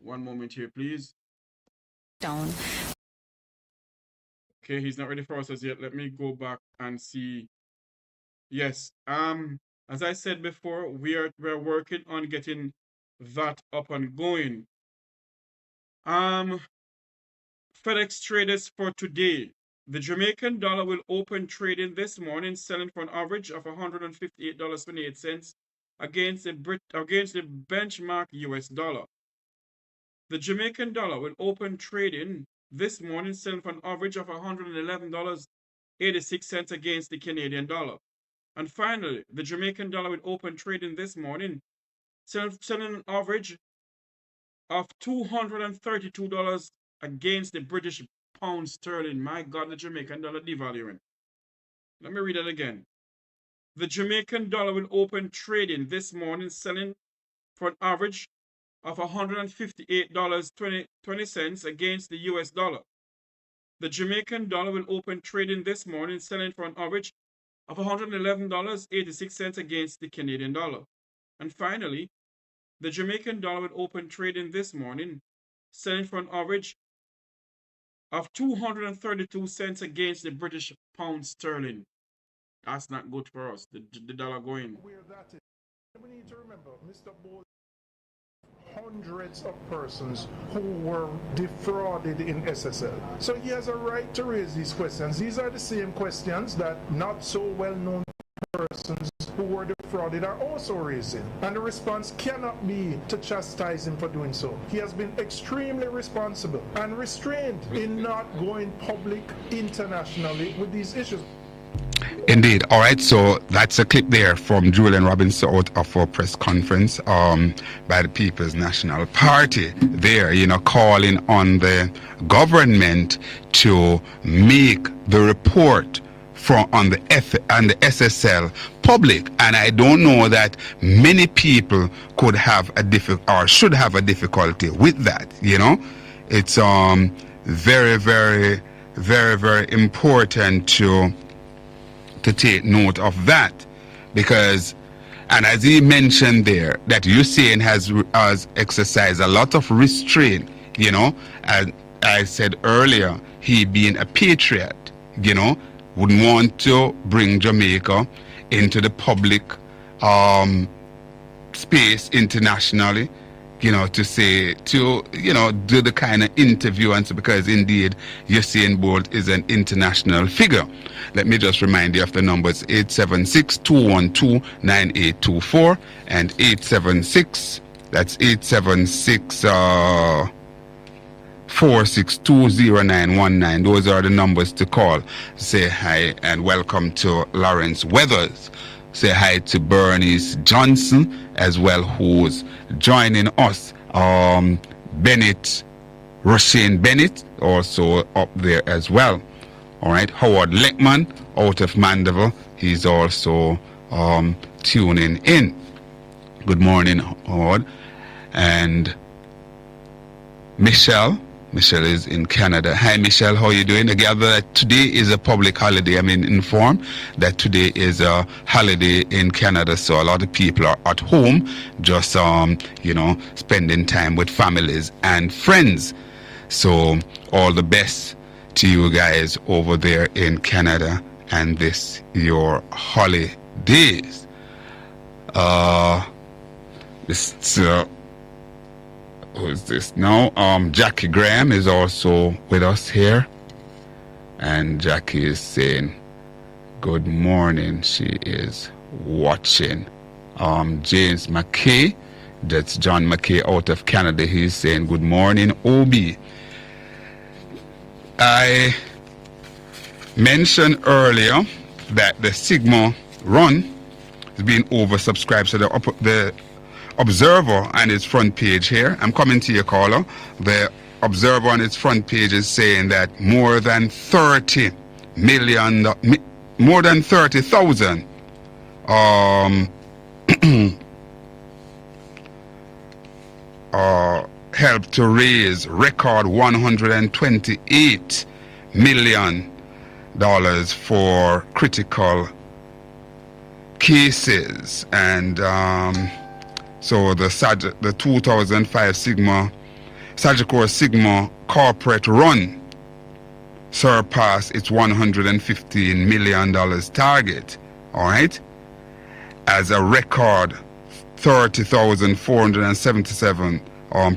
One moment here, please. Down. Okay, he's not ready for us as yet. Let me go back and see. Yes, as I said before, we're working on getting that up and going. FedEx traders for today. The Jamaican dollar will open trading this morning, selling for an average of $158.28 against the benchmark US dollar. The Jamaican dollar will open trading this morning, selling for an average of $111.86 against the Canadian dollar. And finally, the Jamaican dollar will open trading this morning, selling an average of $232 against the British pound sterling. My God, the Jamaican dollar devaluing. Let me read that again. The Jamaican dollar will open trading this morning, selling for an average of $158.20 against the US dollar. The Jamaican dollar will open trading this morning, selling for an average of $111.86 against the Canadian dollar. And finally, the Jamaican dollar will open trading this morning, selling for an average of 232 cents against the British pound sterling. That's not good for us, the dollar going. Where that is. We need to remember, Mr. Bowles, hundreds of persons who were defrauded in SSL. So he has a right to raise these questions. These are the same questions that not so well-known persons who were defrauded are also raising. And the response cannot be to chastise him for doing so. He has been extremely responsible and restrained in not going public internationally with these issues. Indeed. All right. So that's a clip there from Julian Robinson out of our press conference by the People's National Party there, calling on the government to make the report on the SSL public. And I don't know that many people could have should have a difficulty with that. It's very, very, very, very important to take note of that, because, and as he mentioned there, that Hussein has exercised a lot of restraint, you know, and I said earlier, he being a patriot, you know, wouldn't want to bring Jamaica into the public space internationally, you know, to say, to, you know, do the kind of interview, and so, because indeed Usain Bolt is an international figure. Let me just remind you of the numbers: 876-212-9824 and 876, that's 876 4620919. Those are the numbers to call. Say hi and welcome to Lawrence Weathers. Say hi to Bernice Johnson as well, who's joining us. Bennett, Roshane Bennett, also up there as well. All right, Howard Leckman out of Mandeville, he's also tuning in. Good morning, Howard. And Michelle is in Canada. Hi, Michelle, how are you doing? I gather that today is a public holiday. I'm informed that today is a holiday in Canada, so a lot of people are at home, just you know, spending time with families and friends. So all the best to you guys over there in Canada and this your holidays. Who is this now? Jackie Graham is also with us here, and Jackie is saying good morning. She is watching. James McKay, that's John McKay out of Canada, he's saying good morning, Obi. I mentioned earlier that the Sigma run is being oversubscribed, so the Observer on its front page here, I'm coming to you, caller. The Observer on its front page is saying that more than 30,000 helped to raise record $128 million for critical cases. And so the 2005 Sagicor Sigma corporate run surpassed its $115 million target, all right, as a record 30,477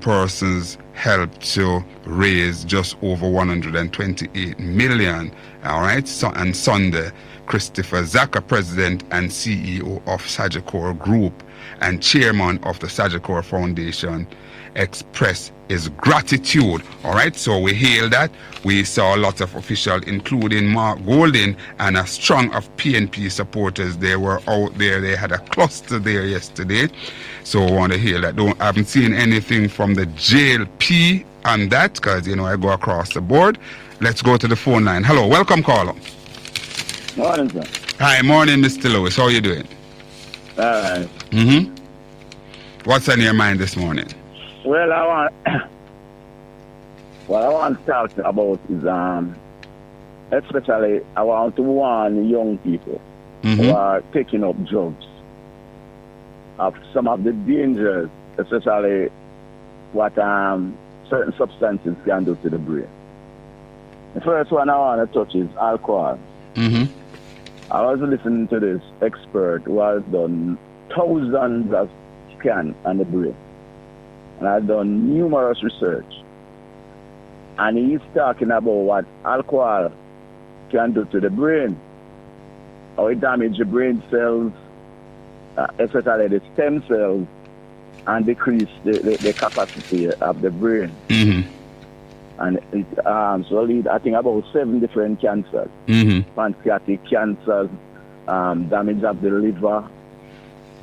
persons helped to raise just over 128 million, all right. So, and Sunday, Christopher Zaka, president and CEO of Sagicor Group and chairman of the Sagicor Foundation, expressed his gratitude. All right, so we hailed that. We saw a lot of officials, including Mark Golding and a strong of PNP supporters. They were out there. They had a cluster there yesterday. So I want to hail that. I haven't seen anything from the JLP on that, because, you know, I go across the board. Let's go to the phone line. Hello, welcome, caller. Morning, sir. Hi, morning, Mr. Lewis. How are you doing? All right. What's on your mind this morning? Well, what I want to talk about is, especially, I want to warn young people who are taking up drugs of some of the dangers, especially what certain substances can do to the brain. The first one I want to touch is alcohol. I was listening to this expert who has done thousands of scans on the brain, and I've done numerous research, and he's talking about what alcohol can do to the brain, how it damages the brain cells, especially the stem cells, and decrease the capacity of the brain. And it so lead, I think, about 7 different cancers. Pancreatic cancers, damage of the liver,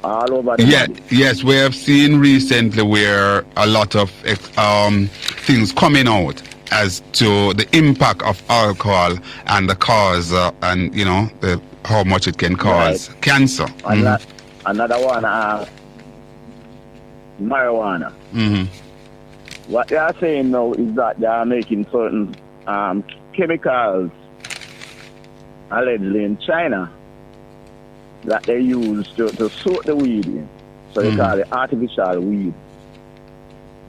all over the body. Yes, we have seen recently where a lot of things coming out as to the impact of alcohol and the cause, and, you know, how much it can cause cancer. Another one, marijuana. What they are saying now is that they are making certain chemicals allegedly in China that they use to soak the weed in. So they call it artificial weed.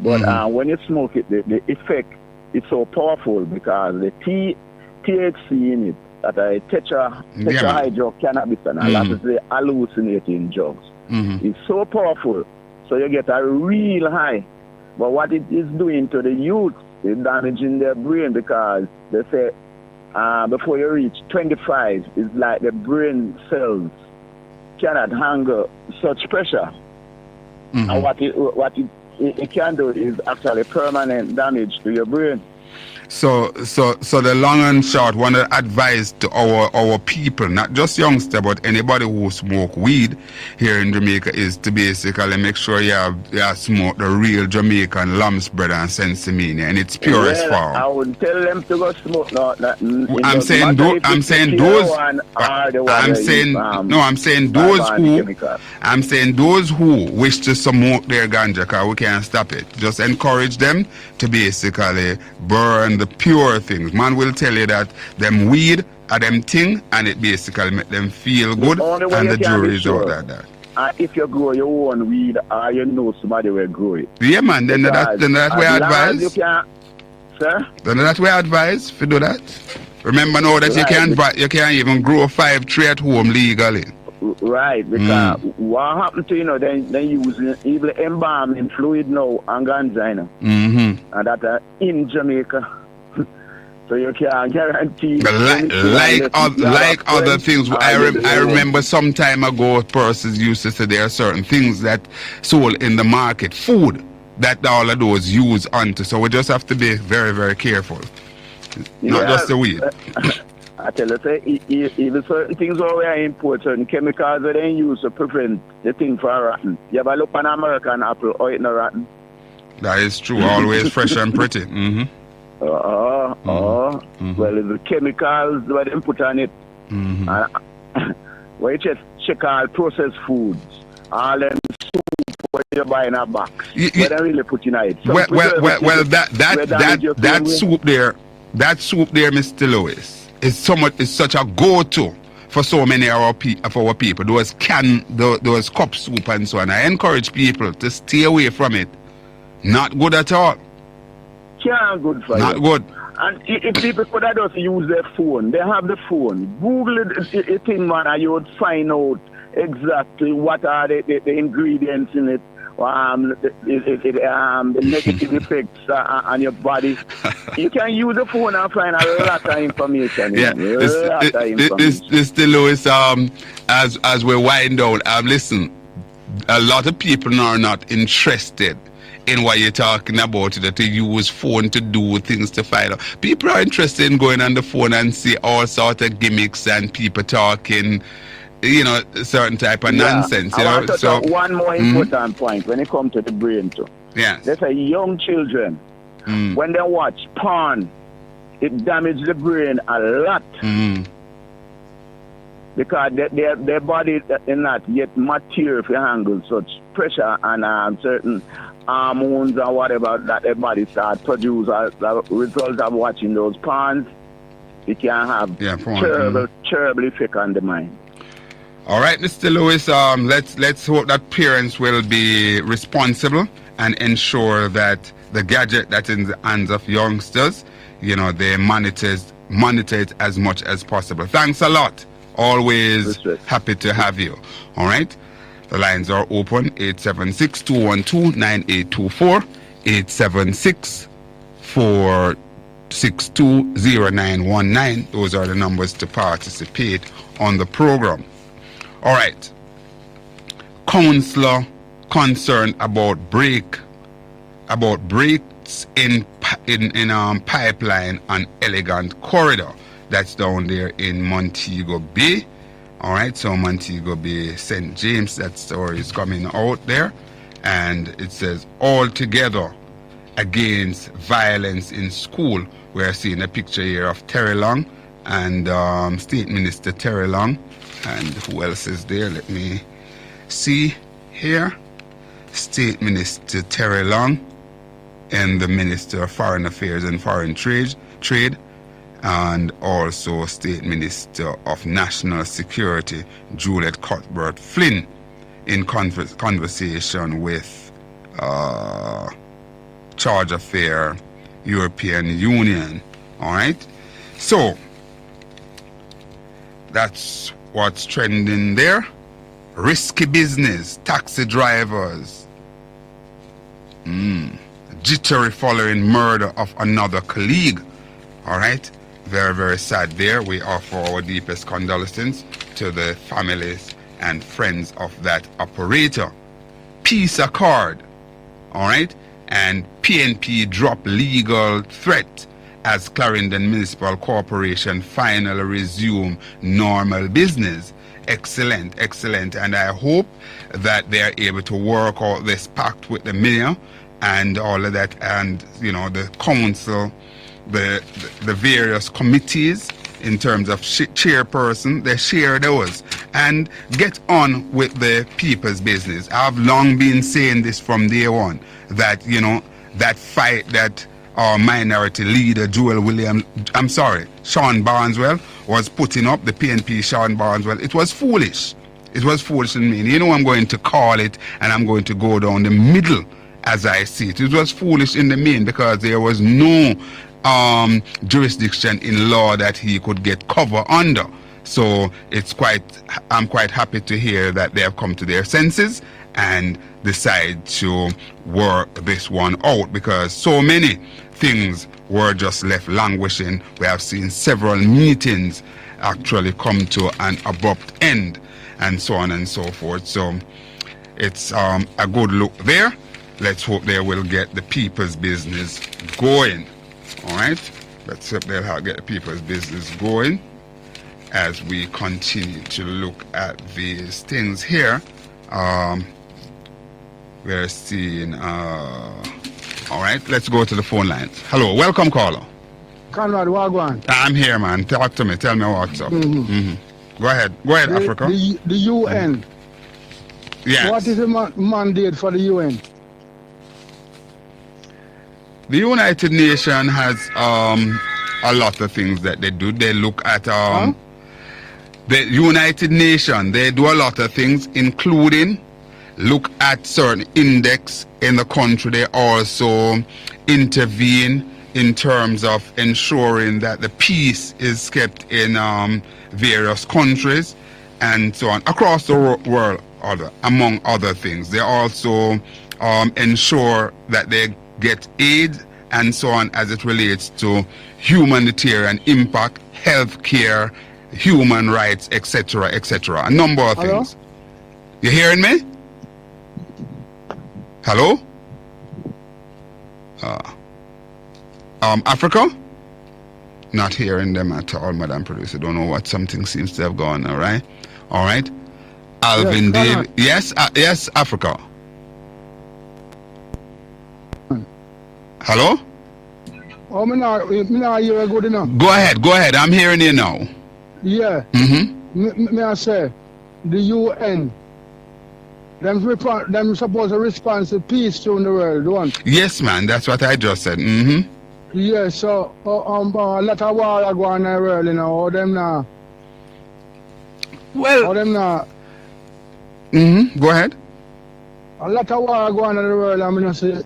But when you smoke it, the effect is so powerful because the THC in it, that a tetrahydrocannabis, and that is the hallucinating drugs. It's so powerful, so you get a real high. But what it is doing to the youth, it's damaging their brain because they say before you reach 25, it's like the brain cells cannot handle such pressure. And what it can do is actually permanent damage to your brain. So the long and short, want to advise to our people, not just youngsters, but anybody who smoke weed here in Jamaica, is to basically make sure you smoke the real Jamaican lamb's bread and sensimania in its purest form. I would tell them to go smoke. I'm saying those who wish to smoke their ganja, because we can't stop it. Just encourage them to basically burn the pure things. Man will tell you that them weed are them thing, and it basically make them feel good, and the jury is out like that. If you grow your own weed, or you know somebody will grow it. Yeah, man. Then that's where I advise. Sir? Then that's where I advise if you do that. Remember now that you can't even grow 5 trees at home legally. Right, because what happened to they using even embalming fluid now and ganja, and that in Jamaica. So you can't guarantee. Like other things, I remember some time ago, persons used to say there are certain things that sold in the market, food that all of those use onto. So we just have to be very, very careful. Not just the weed. I tell you, even certain things are import certain chemicals that they use to prevent the thing from rotten. You ever look at an American apple, or it's not rotten? That is true. Always fresh and pretty. Well, it's the chemicals that they put on it. When you check all processed foods, all them soup what you buy in a box, what they really put in it. Well, that soup there, Mr. Lewis, is such a go-to for so many of our people. Those cup soup and so on. I encourage people to stay away from it. Not good at all. Can't good for Not you. good. And if people could have just use their phone, they have the phone. Google it in, man, and you would find out exactly what are the ingredients in it. The negative effects on your body. You can use the phone and find a lot of information. Yeah, Mr. Lewis, as we wind down, listen, a lot of people are not interested in what you're talking about, that they use phone to do things to find out. People are interested in going on the phone and see all sorts of gimmicks and people talking, certain type of nonsense. I want to touch one more important point when it comes to the brain too. Yeah. They say young children, when they watch porn, it damages the brain a lot. Because their body is not yet mature to handle such pressure and certain hormones or whatever that their body start produce as a result of watching those porns. It can have terrible effect on the mind. All right, Mr. Lewis, let's hope that parents will be responsible and ensure that the gadget that's in the hands of youngsters, they monitor it as much as possible. Thanks a lot. Always happy to have you. All right. The lines are open, 876-212-9824, 876-462-0919. Those are the numbers to participate on the program. All right. Councillor concerned about breaks in pipeline on Elegant Corridor. That's down there in Montego Bay. All right, so Montego Bay, St. James, that story is coming out there. And it says, all together against violence in school. We're seeing a picture here of Terry Long and State Minister Terry Long. And who else is there? Let me see here. State Minister Terry Long and the Minister of Foreign Affairs and Foreign Trade. and also State Minister of National Security, Juliet Cuthbert Flynn, in conversation with Charge Affair European Union. All right, so that's what's trending there. Risky business, taxi drivers, jittery following murder of another colleague. All right, very, very sad there. We offer our deepest condolences to the families and friends of that operator. Peace accord, all right, and PNP drop legal threat as Clarendon Municipal Corporation finally resume normal business. Excellent, excellent, and I hope that they are able to work out this pact with the mayor and all of that, and you know, the council, the various committees in terms of chairperson, they share those and get on with the people's business. I've long been saying this from day one, that, you know, that fight that our minority leader Sean Barneswell was putting up, the PNP Sean Barneswell, it was foolish. It was foolish in me. You know, I'm going to call it, and I'm going to go down the middle as I see it. It was foolish in the main because there was no jurisdiction in law that he could get cover under. So I'm quite happy to hear that they have come to their senses and decide to work this one out, because so many things were just left languishing. We have seen several meetings actually come to an abrupt end, and so on and so forth. So it's a good look there. Let's hope they will get the people's business going. All right, let's hope they'll get the people's business going as we continue to look at these things here. We're seeing, all right, let's go to the phone lines. Hello, welcome caller. Conrad, Wagwan. I'm here, man. Talk to me. Tell me what's up. Go ahead, Africa. The UN. Yes. What is the mandate for the UN? The United Nations has a lot of things that they do. They look at the United Nations. They do a lot of things, including look at certain index in the country. They also intervene in terms of ensuring that the peace is kept in various countries and so on across the world, among other things. They also ensure that they get aid and so on as it relates to humanitarian impact, healthcare, human rights, etc., etc. A number of things. You hearing me? Hello? Africa? Not hearing them at all, Madam Producer. Don't know what, something seems to have gone, all right? All right. Alvin Dave. Yes, yes, Africa. Hello? Oh, me not hear good enough. Go ahead. I'm hearing you now. Yeah. Me I say, the UN, them supposed to respond to peace through the world, don't? Yes, man. That's what I just said. Yeah, so a lot of war are going on in the world, you know, or them now. Well. Or them now. Go ahead. A lot of war are going on in the world, I mean, say,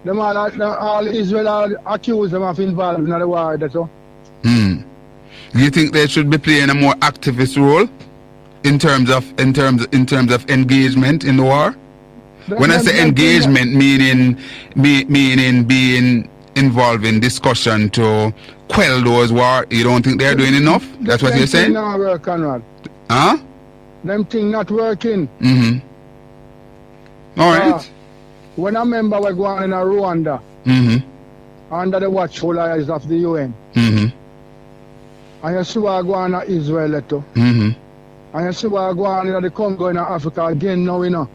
all Israel are accused them of involved in the war, that's all. Do you think they should be playing a more activist role in terms of engagement in the war? When I say engagement, meaning being involved in discussion to quell those wars, you don't think they're doing enough? That's what you're saying? Not work, Conrad. Huh? Them things not working. All right. When a member was going in Rwanda, under the watchful eyes of the UN, and you see what going on Israel too, and you see what going on in the Congo in Africa again now, you know.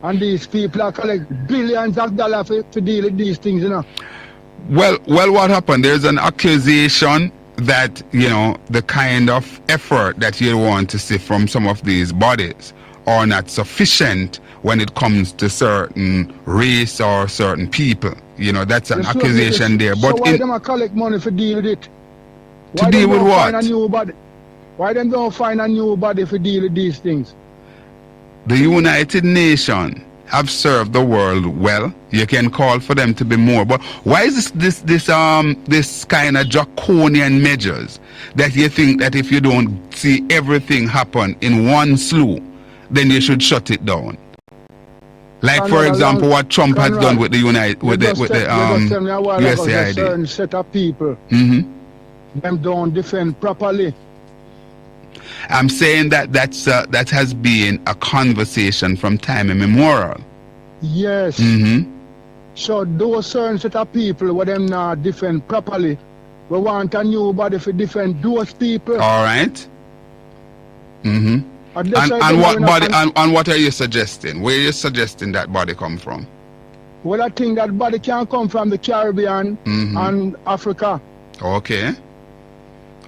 And these people are collect billions of dollars to deal with these things, you know. Well, what happened? There's an accusation that, you know, the kind of effort that you want to see from some of these bodies are not sufficient when it comes to certain race or certain people. You know, that's an accusation there. So But why them collect money to deal with it? To deal with what? Why them don't find a new body to deal with these things? The United Nations have served the world well. You can call for them to be more. But why is this kind of draconian measures that you think that if you don't see everything happen in one slew, then you should shut it down? Like, for example, what Trump has done with the USAID. Certain set of people, them don't defend properly. I'm saying that that has been a conversation from time immemorial. Yes. So those certain set of people, what them not defend properly, we want a new body to defend those people. All right. And what body? And what are you suggesting? Where are you suggesting that body come from? Well, I think that body can come from the Caribbean and Africa. Okay.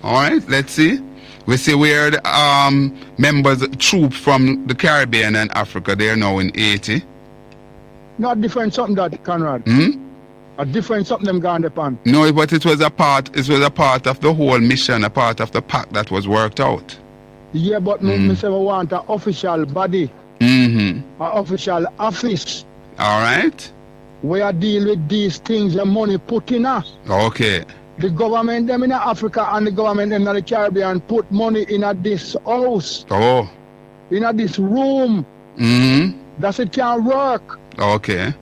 All right. Let's see. We see where the troops from the Caribbean and Africa, they are now in Haiti. Not different something that, Conrad. A different something them gone upon. No, but it was a part of the whole mission, a part of the pact that was worked out. Yeah, but me say we want an official body. An official office. All right. Where I deal with these things and money put in us. Okay. The government them in Africa and the government them in the Caribbean put money in this house. Oh. In this room. That's it can work. Okay.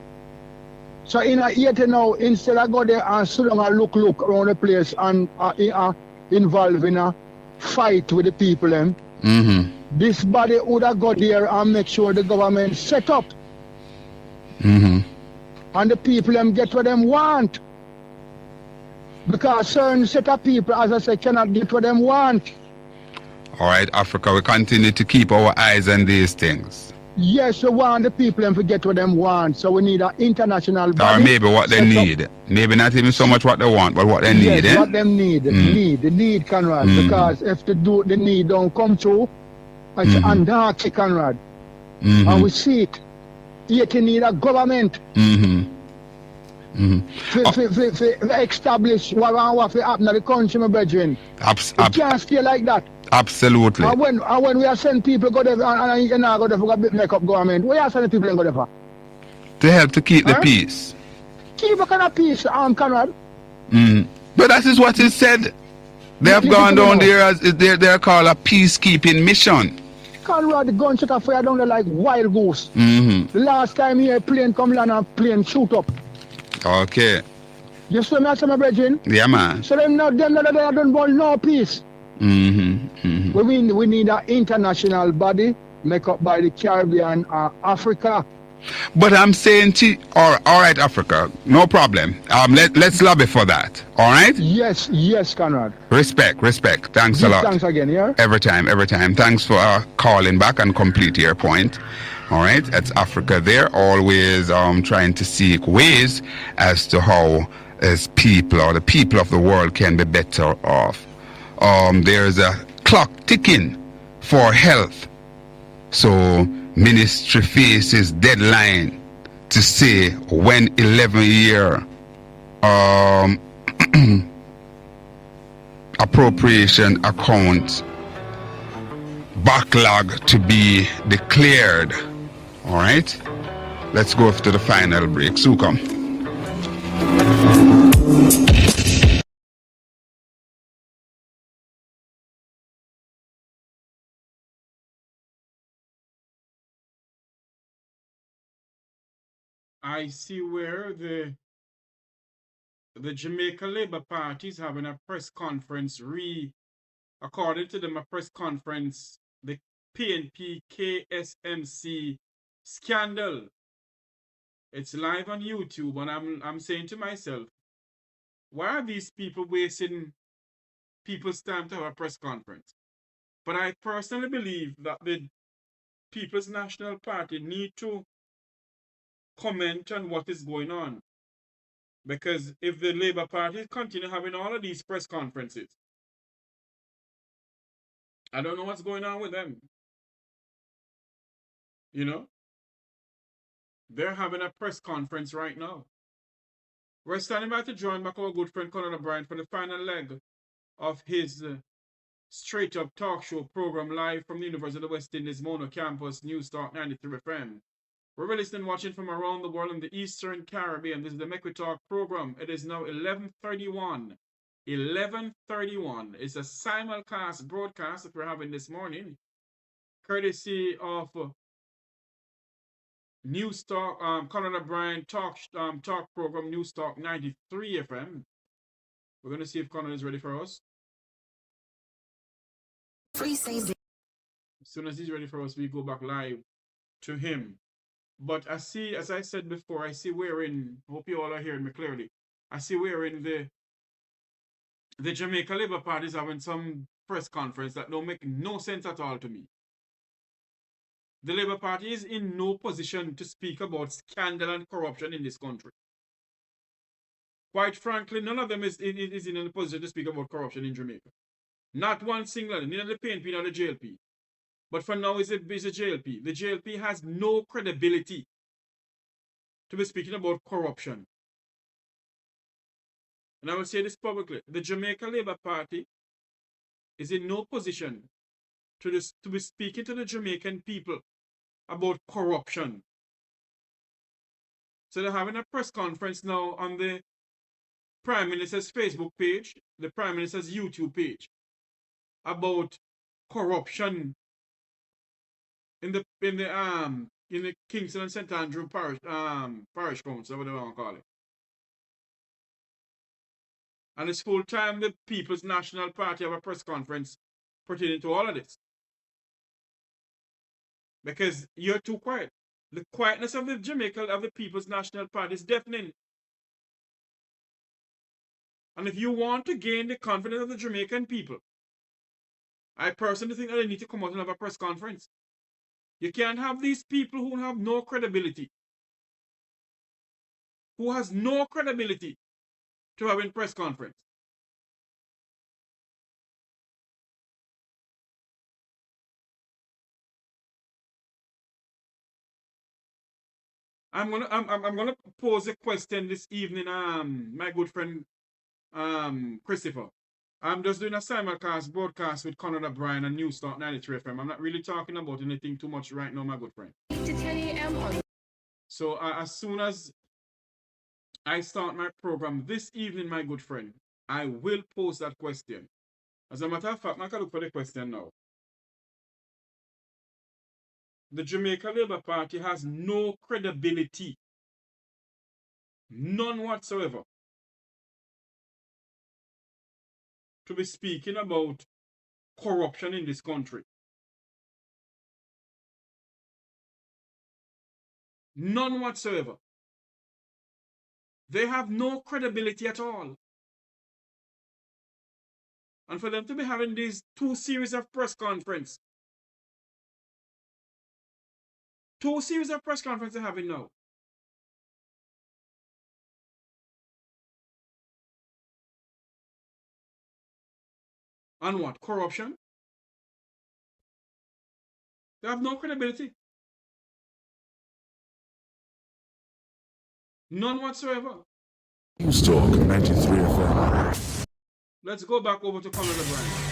So in a Haiti now, instead of go there and sit down and look around the place and involve in a fight with the people them, this body would have go there and make sure the government set up. And the people them get what them want. Because certain set of people, as I said, cannot get what them want. All right, Africa, we continue to keep our eyes on these things. Yes, we want the people them to get what them want. So we need an international body. Or maybe what they need. Maybe not even so much what they want, but what they need. Yes, what them need. The need, Conrad. Because if the need don't come through, it's anarchy, Conrad. And we see it. Yet you need a government. To establish what happen in the country, my brethren. It can't stay like that. Absolutely. And when we are sending people go there and you not go there for make up government, we are sending people go there for? To help to keep the peace. Keep a kind of peace, Conrad. But that is what is said. They have gone down there as they're called a peacekeeping mission. Conrad, the gunshot of fire down there like wild goose. The last time here, plane come land and plane shoot up. Okay. You see me, my brethren? Yeah, man. So them don't want no peace. We need an international body make up by the Caribbean or Africa. But I'm saying all right, Africa, no problem. Let's lobby for that. All right? Yes, Conrad. Respect. Thanks a lot. Thanks again, yeah? Every time. Thanks for calling back and complete your point. All right, that's Africa there, always trying to seek ways as to how as people or the people of the world can be better off. There's a clock ticking for health. So ministry faces deadline to say when 11-year appropriation account backlog to be declared. All right, let's go to the final break. Sukam. I see where the Jamaica Labour Party is having a press conference according to them, a press conference, the PNP KSMC scandal. It's live on YouTube, and I'm saying to myself, why are these people wasting people's time to have a press conference? But I personally believe that the People's National Party need to comment on what is going on. Because if the Labour Party continue having all of these press conferences, I don't know what's going on with them. You know? They're having a press conference right now. We're standing by to join back our good friend Conrad O'Brien for the final leg of his straight up talk show program live from the University of the West Indies Mono Campus, Newstalk 93 FM. We're listening, watching from around the world in the Eastern Caribbean. This is the Make We Talk program. It is now 11:31. 11:31 is a simulcast broadcast that we're having this morning, courtesy of Newstalk, Conrad O'Brien talk program, Newstalk 93 FM. We're going to see if Conrad is ready for us. Free same day. As soon as he's ready for us, we go back live to him. But I see, as I said before, I see we're in, hope you all are hearing me clearly. I see we're in the Jamaica Labour Party is having some press conference that don't make no sense at all to me. The Labour Party is in no position to speak about scandal and corruption in this country. Quite frankly, none of them is in a position to speak about corruption in Jamaica. Not one single, neither the PNP nor the JLP. But for now, it's a JLP. The JLP has no credibility to be speaking about corruption. And I will say this publicly. The Jamaica Labour Party is in no position to be speaking to the Jamaican people about corruption. So they're having a press conference now on the Prime Minister's Facebook page, the Prime Minister's YouTube page, about corruption in the Kingston and St. Andrew Parish Council, whatever you want to call it. And it's full time the People's National Party have a press conference pertaining to all of this. Because you're too quiet. The quietness of the People's National Party is deafening. And if you want to gain the confidence of the Jamaican people, I personally think that they need to come out and have a press conference. You can't have these people who have no credibility, who has no credibility to have a press conference. I'm gonna pose a question this evening, my good friend Christopher. I'm just doing a simulcast broadcast with Conrad O'Brien and Newstalk 93 FM. I'm not really talking about anything too much right now, my good friend. 8 to 10 a.m. on. So as soon as I start my program this evening, my good friend, I will pose that question. As a matter of fact, I can look for the question now. The Jamaica Labour Party has no credibility. None whatsoever. To be speaking about corruption in this country. None whatsoever. They have no credibility at all. And for them to be having these two series of press conferences they're having now. On what? Corruption? They have no credibility. None whatsoever. Newstalk 93 FM. Let's go back over to Conrad O'Brien.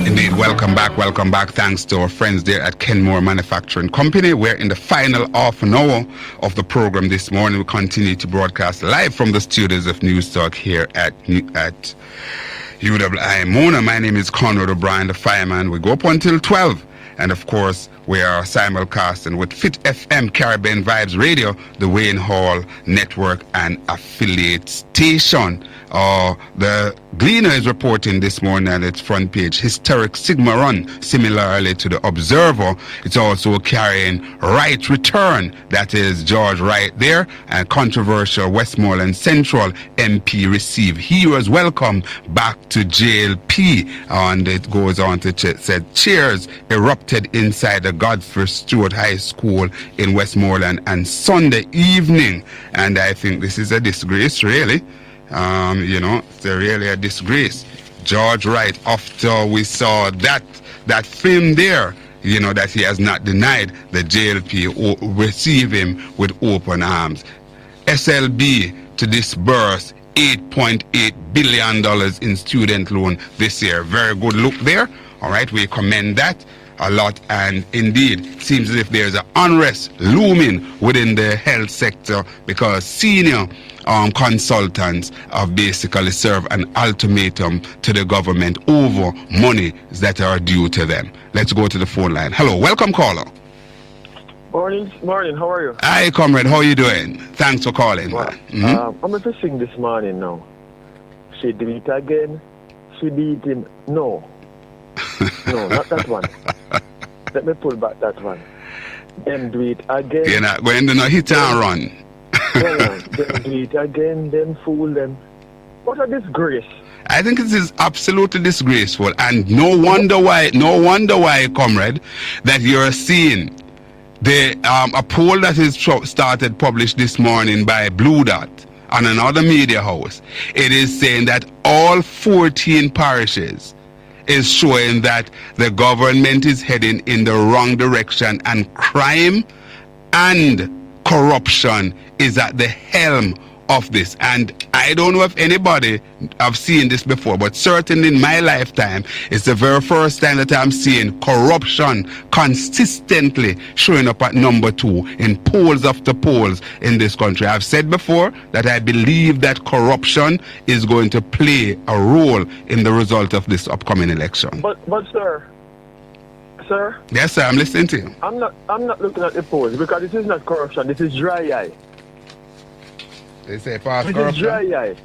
Indeed, welcome back. Thanks to our friends there at Kenmore Manufacturing Company. We're in the final half an hour of the program this morning. We continue to broadcast live from the studios of Newstalk here at UWI Mona. My name is Conrad O'Brien, the fireman. We go up until 12. And of course, we are simulcasting with Fit FM Caribbean Vibes Radio, the Wayne Hall Network and affiliate station. The Gleaner is reporting this morning at its front page, historic Sigma run. Similarly to the Observer, it's also carrying Right Return. That is George Wright there. And controversial Westmoreland Central MP receive heroes welcome back to JLP. And it goes on to said cheers erupted inside the Godfrey Stewart High School in Westmoreland and Sunday evening. And I think this is a disgrace, really. It's really a disgrace George Wright, after we saw that film there, you know, that he has not denied, the JLP receive him with open arms. SLB to disburse $8.8 billion in student loan this year. Very good look there. All right, we commend that a lot, and indeed it seems as if there's an unrest looming within the health sector because senior consultants have basically served an ultimatum to the government over money that are due to them. Let's go to the phone line. Hello, welcome caller. Morning, how are you? Hi, comrade, how are you doing? Thanks for calling. Well, I'm fishing this morning now. She did it again. She beat him. No, not that one. Let me pull back that one. Then do it again. You're not going to hit and run. Then do it again, then fool them. What a disgrace. I think it is absolutely disgraceful, and no wonder why, comrade, that you're seeing a poll that is started published this morning by Blue Dot on another media house. It is saying that all 14 parishes is showing that the government is heading in the wrong direction, and crime and corruption is at the helm of this. And I don't know if anybody have seen this before, but certainly in my lifetime, it's the very first time that I'm seeing corruption consistently showing up at number 2 in polls after polls in this country. I've said before that I believe that corruption is going to play a role in the result of this upcoming election. But sir. Yes, sir, I'm listening to you. I'm not looking at the polls because this is not corruption. This is dry eye. They say past this corruption. Is dry eye.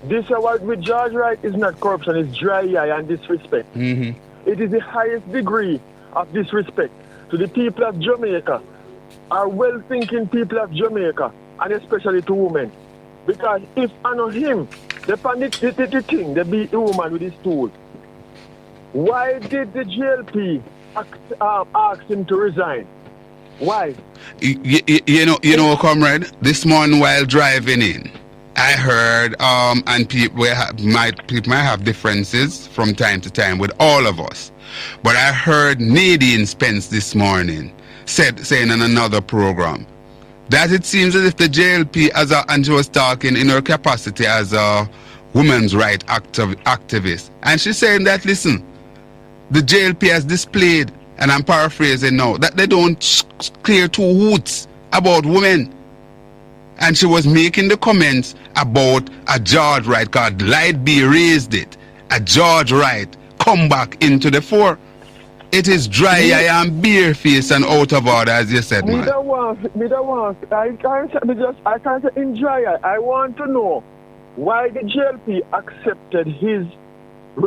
This what with George Wright is not corruption. It's dry eye and disrespect. It is the highest degree of disrespect to the people of Jamaica, our well-thinking people of Jamaica, and especially to women. Because if I know him, the thing, they beat the woman with his tool. Why did the JLP ask him to resign? Why? You know, comrade, this morning while driving in, I heard, and people might have differences from time to time with all of us, but I heard Nadine Spence this morning saying in another program that it seems as if the JLP, and she was talking in her capacity as a women's rights activist, and she's saying that, listen, the JLP has displayed, and I'm paraphrasing now, that they don't clear 2 hoots about women. And she was making the comments about a George Wright, because Light B raised it. A George Wright come back into the fore. It is dry eye and bare face and out of order, as you said, man. I can't say in dry eye. I want to know why the JLP accepted his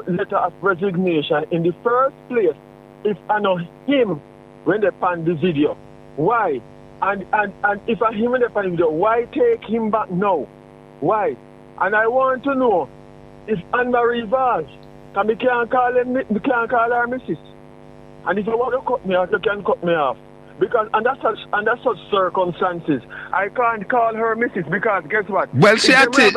letter of resignation in the first place. If I know him when they pan the video, why? And if I him when they pan the video, why take him back now? Why? And I want to know if Anne-Marie Vaz, can we can't call her Mrs. And if you want to cut me off, you can cut me off. Because under such circumstances, I can't call her Mrs. because guess what? Well, she had to,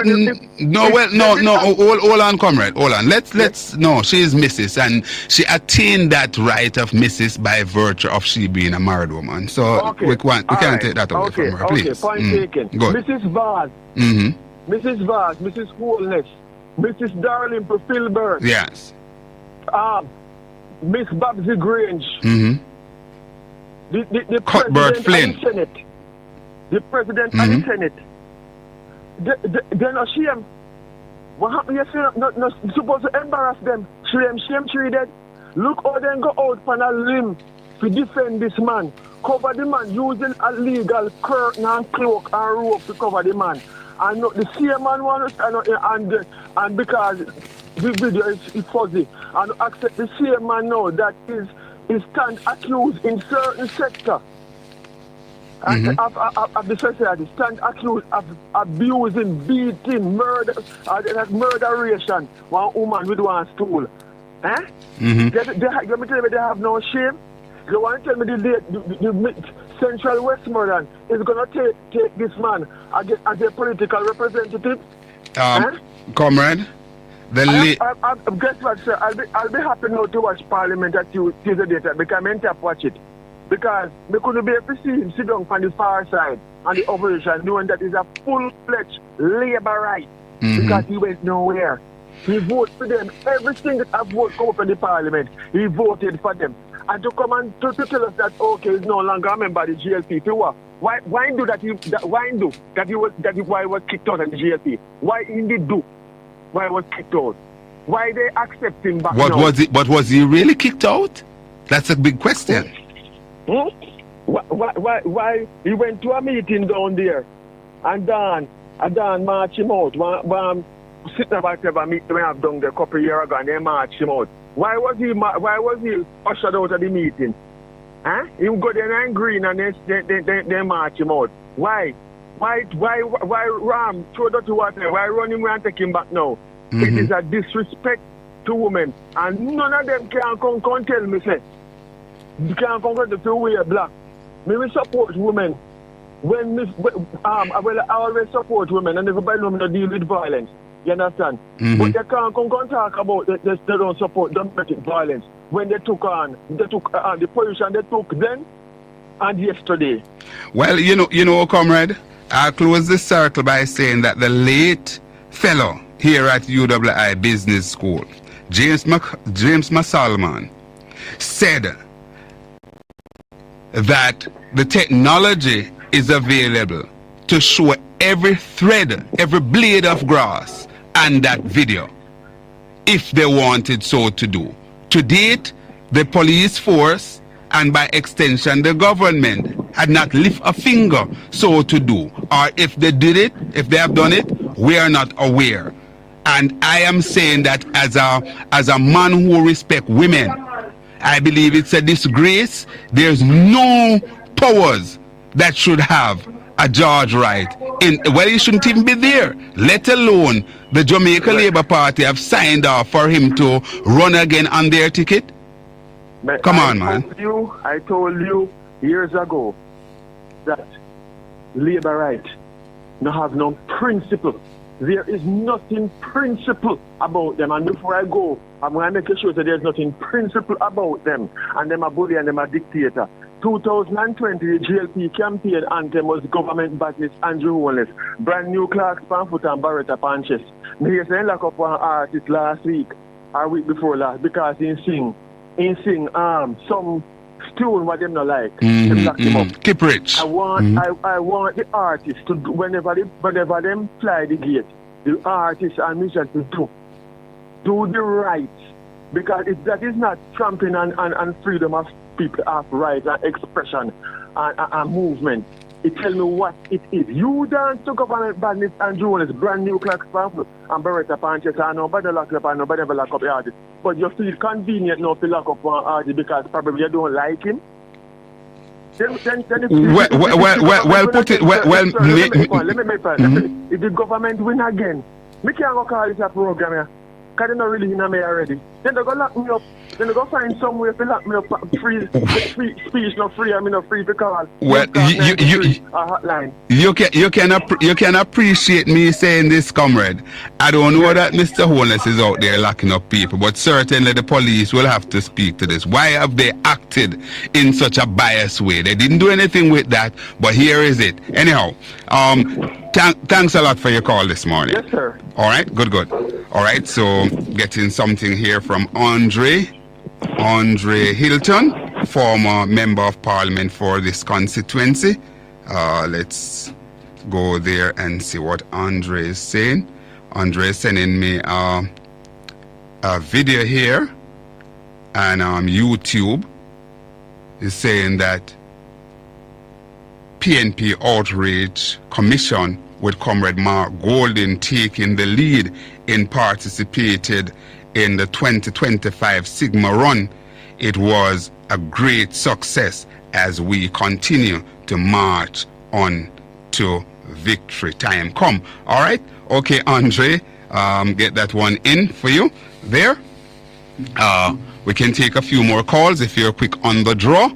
hold on, comrade, hold on. No, she is Mrs. and she attained that right of Mrs. by virtue of she being a married woman. So we can't take that away from her, please. Okay, point taken. Good. Mrs. Vaz, Mrs. Vaz, Mrs. Wholeness, Mrs. Darling Filbert. Yes. Miss Babsy Grange. The Cuthbert Flynn. And the Senate. The president and the Senate. They're not shame. What happened yesterday? Not supposed to embarrass them. Shame treated. Look how they go out on a limb to defend this man. Cover the man using a legal curtain and cloak and rope to cover the man. And the same man wants and because the video is fuzzy and accept the same man now that is stand accused in certain sector of the society, stand accused of abusing, beating, murder, murderation one woman with one stool. Let me tell you, they have no shame. You want to tell me the Central Westmoreland is going to take this man as a political representative? Comrade, Guess what, sir? I'll be happy now to watch Parliament at Tuesday data because I meant to watch it. Because we couldn't be able to see him sit down on the far side on the opposition, knowing that it's a full-fledged labor right. Because he went nowhere. He voted for them. Every single vote come up in the Parliament, he voted for them. And to come and to tell us that okay, he's no longer a member of the GLP. So why do that? Why he was kicked out of the GLP? Why he did do? Why he was kicked out? Why they accept him back? But was he really kicked out? That's a big question. Why he went to a meeting down there, and Dan march him out. Sitting about a meeting we have done there a couple of years ago, and they march him out. Why was he ushered out of the meeting? Huh? He go there and green and they march him out. Why Ram throw that to water? Why run him and take him back now? It is a disrespect to women, and none of them can come tell me say you can't come to wear black. Me we support women. I always support women, and everybody know me to deal with violence. You understand? But they can't come talk about they don't support domestic violence when they took the position they took then and yesterday. Well, you know, comrade, I'll close this circle by saying that the late fellow here at UWI Business School, James Masalman, said that the technology is available to show every thread, every blade of grass and that video, if they wanted so to do. To date, the police force and by extension the government had not lift a finger so to do. Or if they did it, if they have done it, we are not aware. And I am saying that as a man who respects women, I believe it's a disgrace. There's no powers that should have a George Wright he shouldn't even be there, let alone the Jamaica Labour Party have signed off for him to run again on their ticket. But Come on, man. I told you years ago that Labour Right no have no principle. There is nothing principle about them, and before I go, I'm going to make sure that there's nothing principle about them, and them a bully and them a dictator. 2020, the GLP campaign anthem was government badness Andrew Holness, brand new Clark's Pamfoot and Barretta Panches. Me hear say lock up one artist last week, or week before last, because he sing some tune what them not like. Them lock him up. Keep rich. I want the artist to do, whenever them fly the gate, the artist and musicians to do the right, because that is not trampling on freedom of people have rights and expression and movement. It tell me what it is. You dance to government badness and Jonas, brand new Clark's Pamphlet and Barretta Panches, and nobody lock up and nobody ever lock up the artist. But you feel convenient now to lock up one artist because probably you don't like him. Well, put it. Let me make it. If the government win again, me can't go call this a program here. Because they not really in me already. Then they go lock me up. Then they go find some way to lock me up. Free speech, not free. I mean, not free to call. Well, you can appreciate me saying this, comrade. I don't know that Mr. Holness is out there locking up people, but certainly the police will have to speak to this. Why have they acted in such a biased way? They didn't do anything with that, but here is it. Anyhow, thanks a lot for your call this morning. Yes, sir. All right, good. All right, so getting something here from Andre Hilton, former member of parliament for this constituency. Let's go there and see what Andre is saying. Andre is sending me a video here, and YouTube is saying that PNP Outreach Commission with Comrade Mark Golden taking the lead in participated in the 2025 Sigma Run. It was a great success as we continue to march on to victory. Time come. All right. Okay, Andre, get that one in for you there. We can take a few more calls if you're quick on the draw.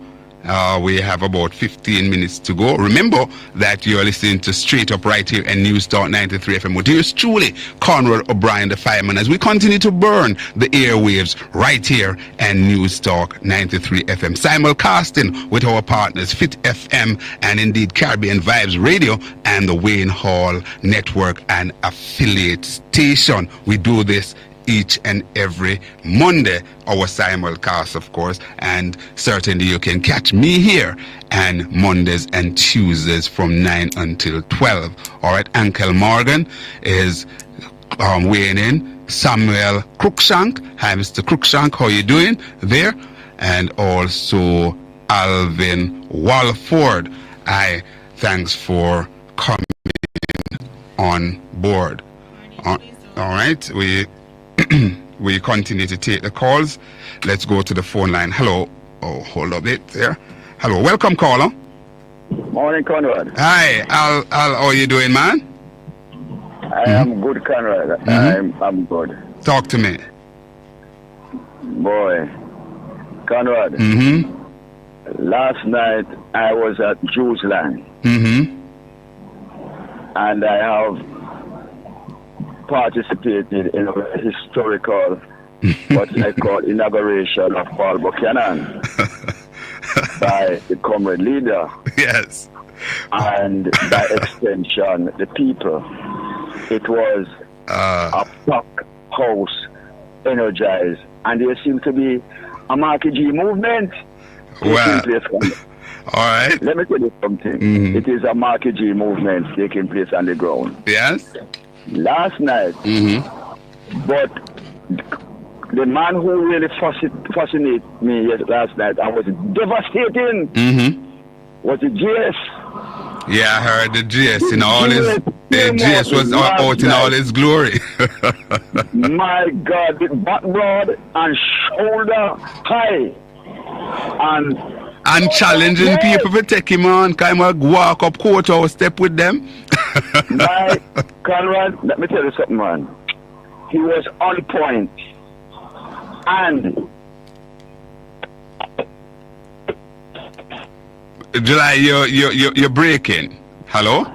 We have about 15 minutes to go. Remember that you're listening to Straight Up right here in Newstalk 93 FM with yours truly, Conrad O'Brien, the fireman, as we continue to burn the airwaves right here and Newstalk 93 FM. Simulcasting with our partners, Fit FM and indeed Caribbean Vibes Radio and the Wayne Hall Network and affiliate station. We do this each and every Monday, our simulcast, of course, and certainly you can catch me here and Mondays and Tuesdays from 9 until 12. All right, Uncle Morgan is weighing in. Samuel Cruikshank. Hi, Mr. Cruikshank, how you doing there? And also Alvin Walford. Hi, thanks for coming on board. All right, we continue to take the calls. Let's go to the phone line. Hello. Oh, hold up it there. Hello. Welcome, caller. Morning, Conrad. Hi. Al, how are you doing, man? I am good, Conrad. I'm good. Talk to me. Boy, Conrad. Last night I was at Jews Land. And I have participated in a historical, what I call inauguration of Paul Buchanan by the Comrade leader. Yes. And by extension, the people. It was a packed house, energized, and there seemed to be a Marky G movement. Well, all right. Let me tell you something. It is a Marky G movement taking place on the ground. Yes. Last night, but the man who really fascinated me last night and was devastating was the GS. Yeah, I heard the GS in all his. The GS was out in all his glory. My God, with backboard and shoulder high. And challenging people to take him on, kind of walk up courthouse step with them. My Conrad, let me tell you something, man. He was on point. And July, you're breaking. Hello?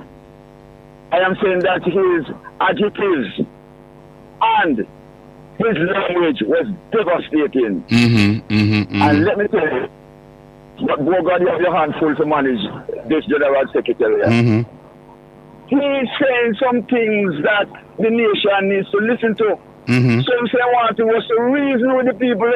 I am saying that his adjectives and his language was devastating. And let me tell you, but God, you have your hand full to manage this General Secretary. He's saying some things that the nation needs to listen to. Some say what was to reason with the people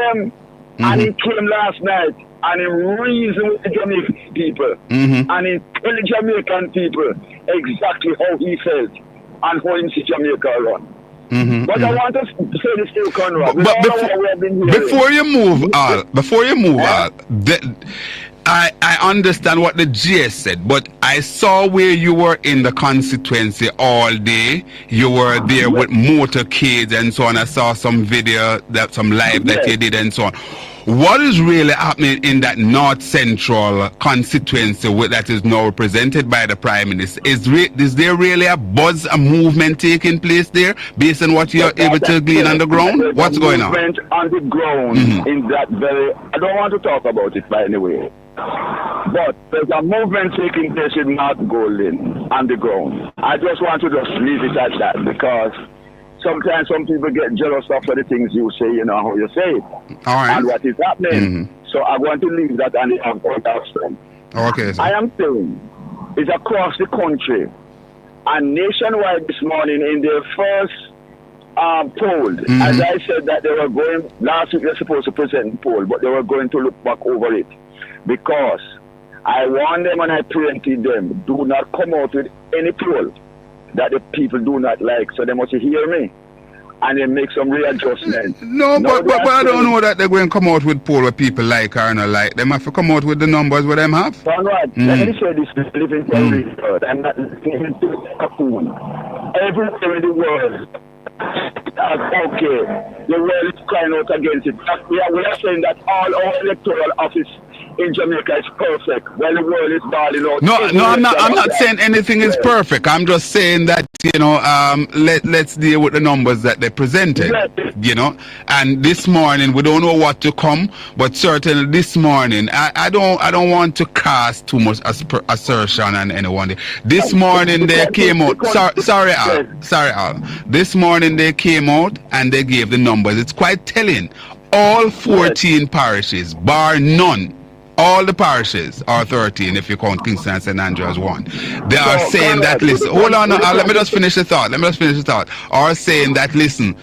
and he came last night and he reasoned with the Jamaican people and he told the Jamaican people exactly how he felt and how he sees Jamaica run. But I want to say this to you, Conrad. Before you move, I understand what the GS said, but I saw where you were in the constituency all day. You were there with motorcades and so on. I saw some video, some live that you did and so on. What is really happening in that North Central constituency that is now represented by the Prime Minister? Is there really a buzz, a movement taking place there based on what you're able to glean on the ground? What's going on? Movement on the ground in that very... I don't want to talk about it by any way. But there's a movement taking place in North Golden on the ground. I just want to just leave it at that because sometimes some people get jealous of the things you say, you know, how you say it. All right. And what is happening. So I want to leave that and understand. Okay. So. I am saying it's across the country and nationwide this morning in their first poll. As I said that they were going, last week they were supposed to present the poll, but they were going to look back over it. Because I warned them and I preempted them, do not come out with any poll that the people do not like. So they must hear me and then make some readjustments. But I don't know that they're going to come out with poll where people like or not like. They have to come out with the numbers where them have. Conrad, let me say this, living in I'm not listening to a cocoon. Everywhere in the world, okay, the world is crying out against it. We are saying that all our electoral office in Jamaica is perfect. Well, the world is balling out. No, I'm not saying anything is perfect. I'm just saying that, you know, let's deal with the numbers that they presented, you know. And this morning, we don't know what to come, but certainly this morning, I don't want to cast too much assertion on anyone. This morning they came out. Sorry, Al. This morning they came out and they gave the numbers. It's quite telling. All 14 parishes, bar none. All the parishes are 13 if you count Kingston and St. Andrew as one. They are saying that, listen, hold on, let me just finish the thought. Are saying that, listen,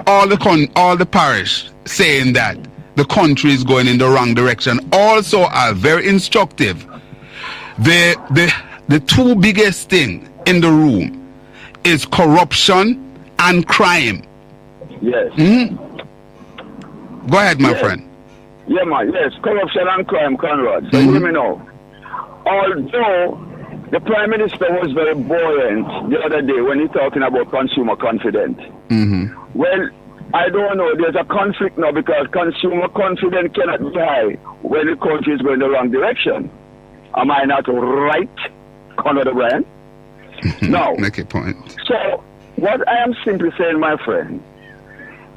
all the parish saying that the country is going in the wrong direction. Also are very instructive. The two biggest thing in the room is corruption and crime. Yes. Go ahead, my friend. Yeah, man. Yes, corruption and crime, Conrad. So let me know. Although the Prime Minister was very buoyant the other day when he's talking about consumer confidence. Well, I don't know. There's a conflict now because consumer confidence cannot be high when the country is going the wrong direction. Am I not right, Conrad O'Brien? No. Make a point. So what I am simply saying, my friend,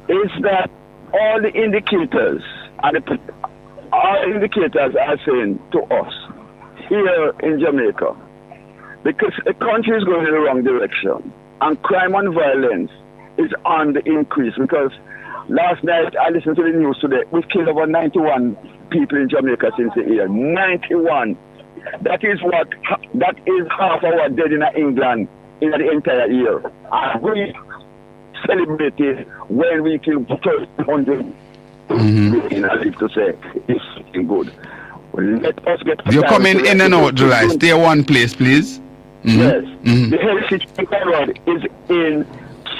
is that all the indicators and all indicators are saying to us here in Jamaica, because the country is going in the wrong direction and crime and violence is on the increase. Because last night I listened to the news today, we've killed over 91 people in Jamaica since the year 91. That is half of what dead in England in the entire year. And we celebrated when we killed 1,200. I live to say it's something good. Well, let us get. You're coming in and out, July. Stay one place, please. Yes. The health system is in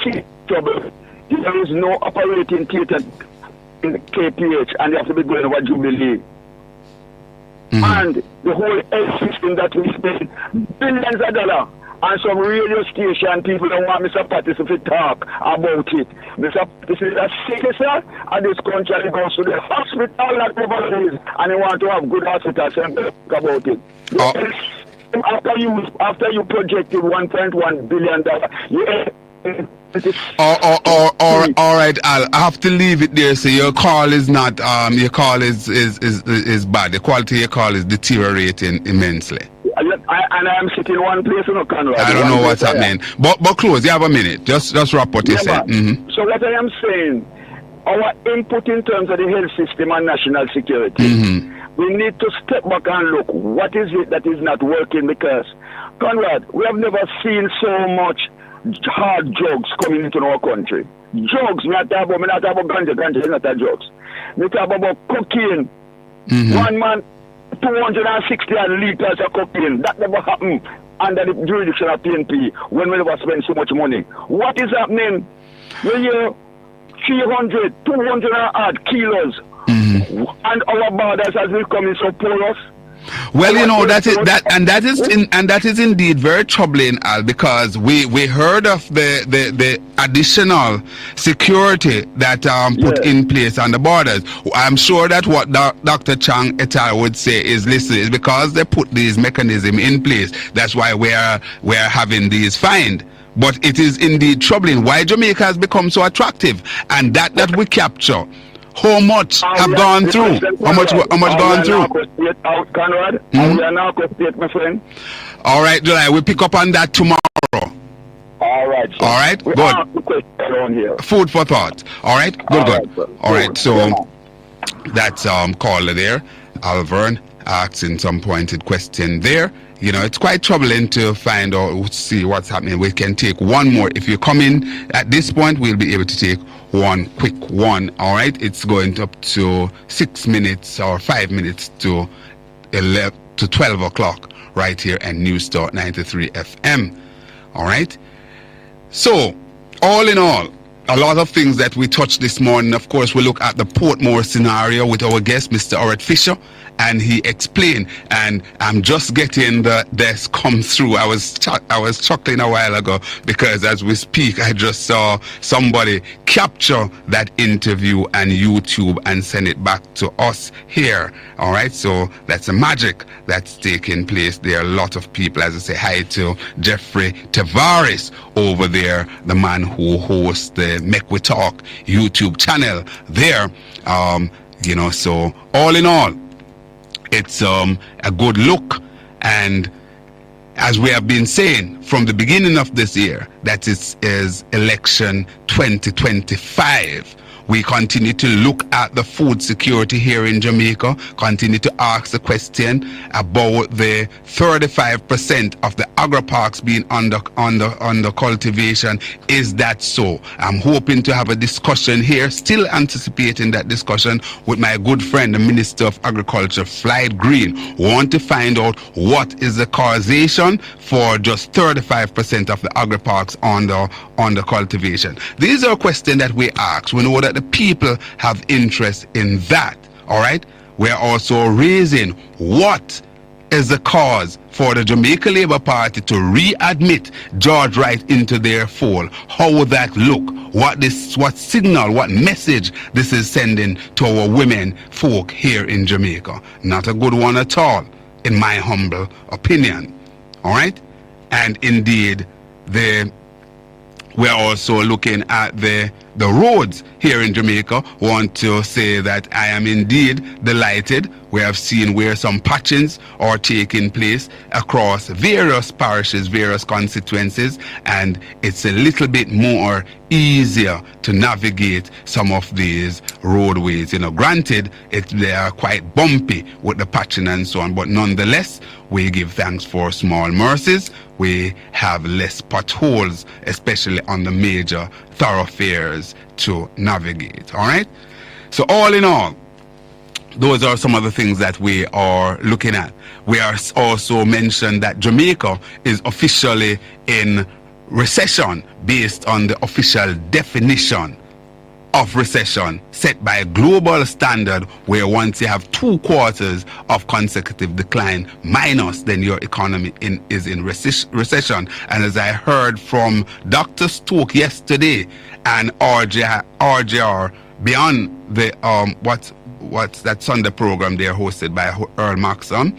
serious trouble. There is no operating theatre in KPH, and they have to be going over Jubilee. And the whole health system that we spend billions of dollars. And some radio station people don't want Mr. Pattis to talk about it. Mr. Pattis is a sick, sir, and this country goes to the hospital like overseas, and they want to have good hospitals and talk about it. After you projected $1.1 billion, all right, Al. I have to leave it there. So your call is not your call is bad. The quality of your call is deteriorating immensely. And I'm sitting one place in Conrad. I don't know what's happening. But close. You have a minute. Just wrap what you said. So what I am saying, our input in terms of the health system and national security, we need to step back and look. What is it that is not working? Because, Conrad, we have never seen so much hard drugs coming into our country. Drugs, me not talk about ganja is not a drugs. Me talk about cocaine. One man, 260 liters of cocaine. That never happened under the jurisdiction of PNP when we never spend so much money. What is happening? We hear 300, 200 odd kilos, and our borders has become so porous. Well, you know that is indeed very troubling, Al, because we heard of the additional security that put in place on the borders. I'm sure that what Dr. Chang et al. Would say is, listen, it's because they put these mechanisms in place. That's why we're having these fines. But it is indeed troubling why Jamaica has become so attractive, and that we capture. How much have gone through? How much gone through? Conrad, we are now state, my friend. All right, July, we'll pick up on that tomorrow. All right. Sir. All right, good. Food for thought. All right, good. All right, so that's caller there, Alvern, asking some pointed question there. You know, it's quite troubling to find out, see what's happening. We can take one more. If you come in at this point, we'll be able to take one quick one. All right, it's going up to 6 minutes or 5 minutes to 12 o'clock right here at Newstalk 93 FM. All right. So, all in all, a lot of things that we touched this morning. Of course, we look at the Portmore scenario with our guest, Mr. Orette Fisher, and he explained, and I'm just getting this come through. I was chuckling a while ago because as we speak, I just saw somebody capture that interview and YouTube and send it back to us here. All right, so that's the magic that's taking place. There are a lot of people, as I say hi to Jeffrey Tavares over there, the man who hosts the Make We Talk YouTube channel there. You know, so all in all, it's a good look. And as we have been saying from the beginning of this year, that it is election 2025. We continue to look at the food security here in Jamaica, continue to ask the question about the 35% of the agri-parks being under cultivation. Is that so? I'm hoping to have a discussion here, still anticipating that discussion with my good friend, the Minister of Agriculture, Floyd Green. Want to find out what is the causation for just 35% of the agri-parks under cultivation. These are questions that we ask. We know that the people have interest in that. All right, we're also raising what is the cause for the Jamaica Labour Party to readmit George Wright into their fold. How would that look? What signal, what message this is sending to our women folk here in Jamaica? Not a good one at all, in my humble opinion. All right, and indeed we're also looking at the roads here in Jamaica. Want to say that I am indeed delighted. We have seen where some patchings are taking place across various parishes, various constituencies, and it's a little bit more easier to navigate some of these roadways. You know, granted, they are quite bumpy with the patching and so on, but nonetheless, we give thanks for small mercies. We have less potholes, especially on the major thoroughfares to navigate. All right, so all in all, those are some of the things that we are looking at. We are also mentioned that Jamaica is officially in recession based on the official definition of recession set by a global standard, where once you have 2 quarters of consecutive decline minus, then your economy is in recession. And as I heard from Dr. Stoke yesterday and RJR beyond the what's that Sunday program there hosted by Earl Maxam,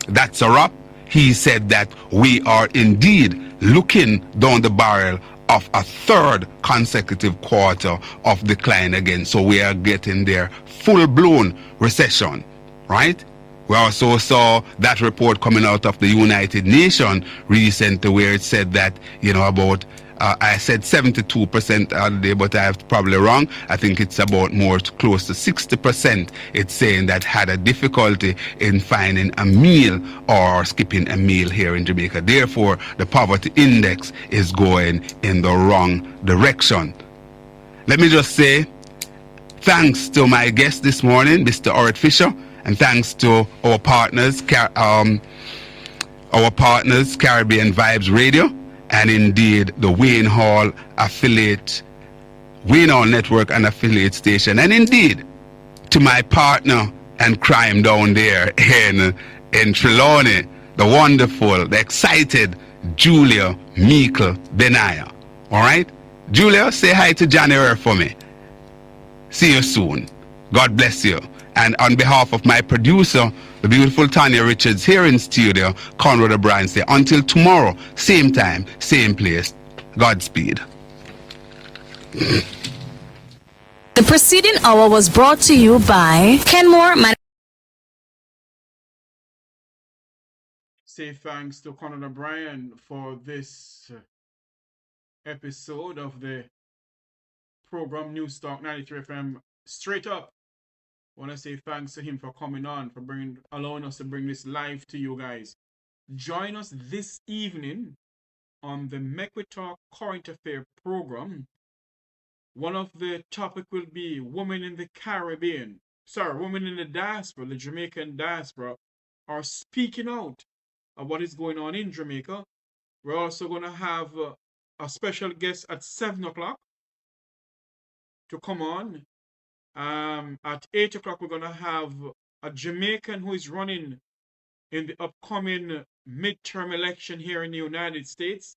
that's a wrap. He said that we are indeed looking down the barrel of a 3rd consecutive quarter of decline again. So we are getting there, full-blown recession, right? We also saw that report coming out of the United Nations recently, where it said that, you know, about I said 72% the other day, but I have probably wrong. I think it's about more close to 60%. It's saying that had a difficulty in finding a meal or skipping a meal here in Jamaica. Therefore, the poverty index is going in the wrong direction. Let me just say thanks to my guest this morning, Mr. Orette Fisher, and thanks to our partners, Caribbean Vibes Radio, and indeed the Wayne Hall Network and affiliate station, and indeed to my partner and crime down there in Trelawney, the wonderful, the excited Julia Meikle Benaya. All right, Julia, say hi to January for me. See you soon. God bless you. And on behalf of my producer, the beautiful Tanya Richards here in studio, Conrad O'Brien, say until tomorrow, same time, same place. Godspeed. The preceding hour was brought to you by Kenmore. Say thanks to Conrad O'Brien for this episode of the program Newstalk 93 FM Straight Up. I want to say thanks to him for coming on, for allowing us to bring this live to you guys. Join us this evening on the Make We Talk Current Affair program. One of the topic will be women in the Caribbean. Women in the diaspora, the Jamaican diaspora, are speaking out of what is going on in Jamaica. We're also going to have a special guest at 7 o'clock to come on. At 8 o'clock, we're going to have a Jamaican who is running in the upcoming midterm election here in the United States.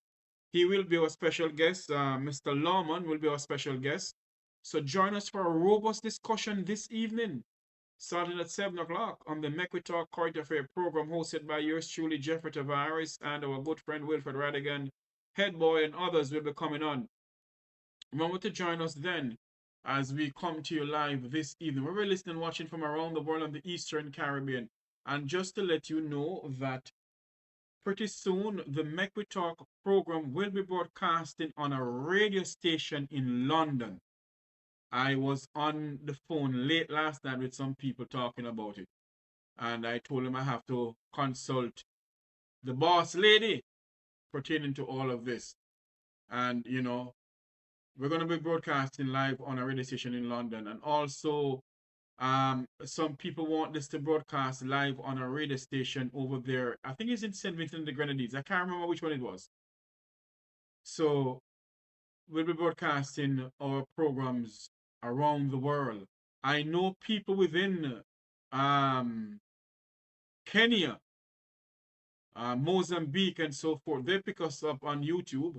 He will be our special guest. Mr. Lawman will be our special guest. So join us for a robust discussion this evening, starting at 7 o'clock on the Make We Talk Current Affair program, hosted by yours truly, Jeffrey Tavares, and our good friend Wilfred Radigan, Headboy, and others will be coming on. Remember to join us then as we come to you live this evening. We're listening and watching from around the world on the Eastern Caribbean. And just to let you know that pretty soon the Make We Talk program will be broadcasting on a radio station in London. I was on the phone late last night with some people talking about it. And I told them I have to consult the boss lady pertaining to all of this. And, you know, we're going to be broadcasting live on a radio station in London. And also, some people want this to broadcast live on a radio station over there. I think it's in St. Vincent and the Grenadines. I can't remember which one it was. So we'll be broadcasting our programs around the world. I know people within Kenya, Mozambique, and so forth. They pick us up on YouTube.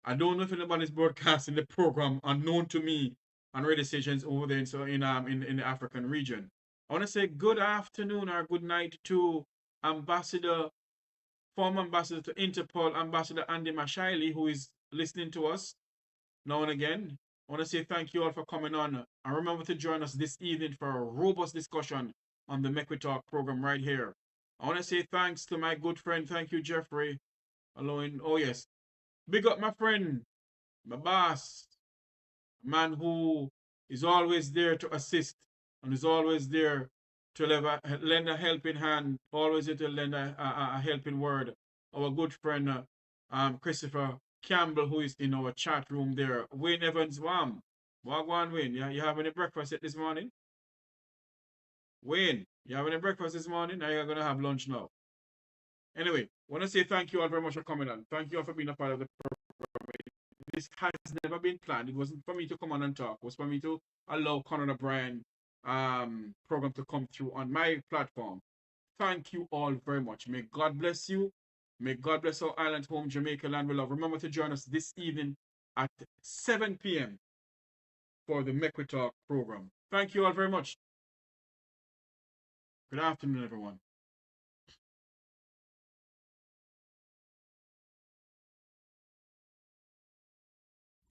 I don't know if anybody's broadcasting the program unknown to me on radio stations over there in the African region. I want to say good afternoon or good night to former ambassador to Interpol, Ambassador Andy Mashaili, who is listening to us now and again. I want to say thank you all for coming on. And remember to join us this evening for a robust discussion on the Make We Talk program right here. I want to say thanks to my good friend. Thank you, Jeffrey. Oh, yes. Big up my friend, my boss, a man who is always there to assist and is always there to lend a helping hand, always there to lend a helping word. Our good friend, Christopher Campbell, who is in our chat room there. Wayne Evans, Wagwan Wayne, you have any breakfast yet this morning? Wayne, you have any breakfast this morning? Or are you going to have lunch now? Anyway, I want to say thank you all very much for coming on. Thank you all for being a part of the program. This has never been planned. It wasn't for me to come on and talk. It was for me to allow Conrad O'Brien program to come through on my platform. Thank you all very much. May God bless you. May God bless our island home, Jamaica, land we love. Remember to join us this evening at 7 p.m. for the Make We Talk program. Thank you all very much. Good afternoon, everyone.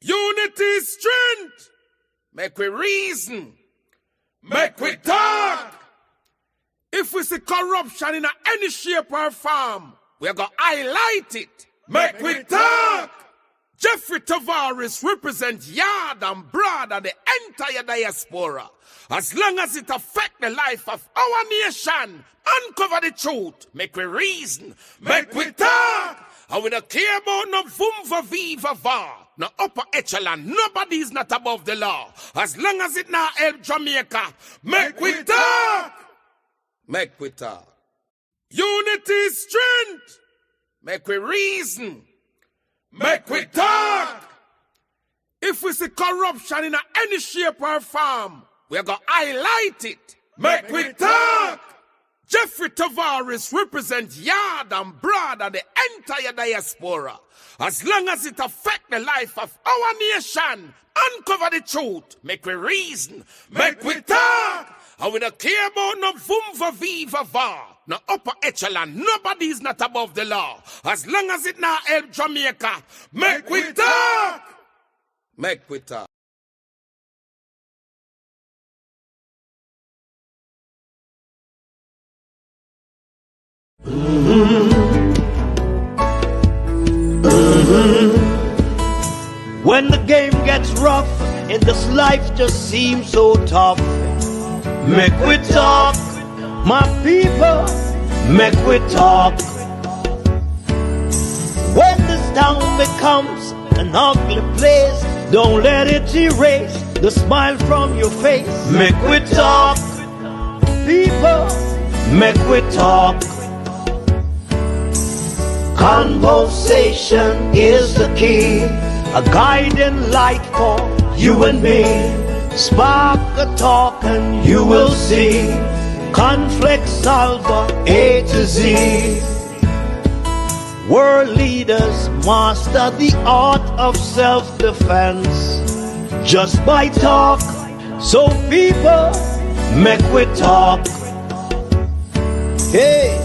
Unity is strength. Make we reason. Make we talk. If we see corruption in any shape or form, we're going to highlight it. Make we talk. Jeffrey Tavares represents yard and broad and the entire diaspora. As long as it affects the life of our nation, uncover the truth. Make we reason. Make we talk. And we don't care about no vumva viva va. No upper echelon. Nobody is not above the law. As long as it not help Jamaica. Make we talk. Make we talk. Unity is strength. Make we reason. Make we talk. If we see corruption in any shape or form, we're going to highlight it. Make we talk. Jeffrey Tavares represents yard and broad and the entire diaspora. As long as it affects the life of our nation, uncover the truth. Make we reason. Make we talk. And we don't care about no vumva viva va. No upper echelon. Nobody is not above the law. As long as it not help Jamaica. Make we talk. Make we talk. When the game gets rough and this life just seems so tough, make we talk, my people, make we talk. When this town becomes an ugly place, don't let it erase the smile from your face. Make we talk, people, make we talk. Conversation is the key, a guiding light for you and me. Spark a talk and you will see. conflict solver A to Z. World leaders master the art of self-defense just by talk. So people, make we talk. Hey,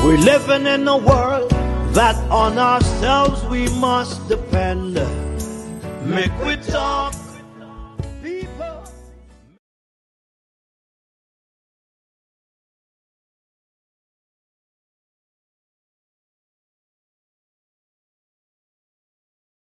we're living in a world that on ourselves we must depend. Make we talk.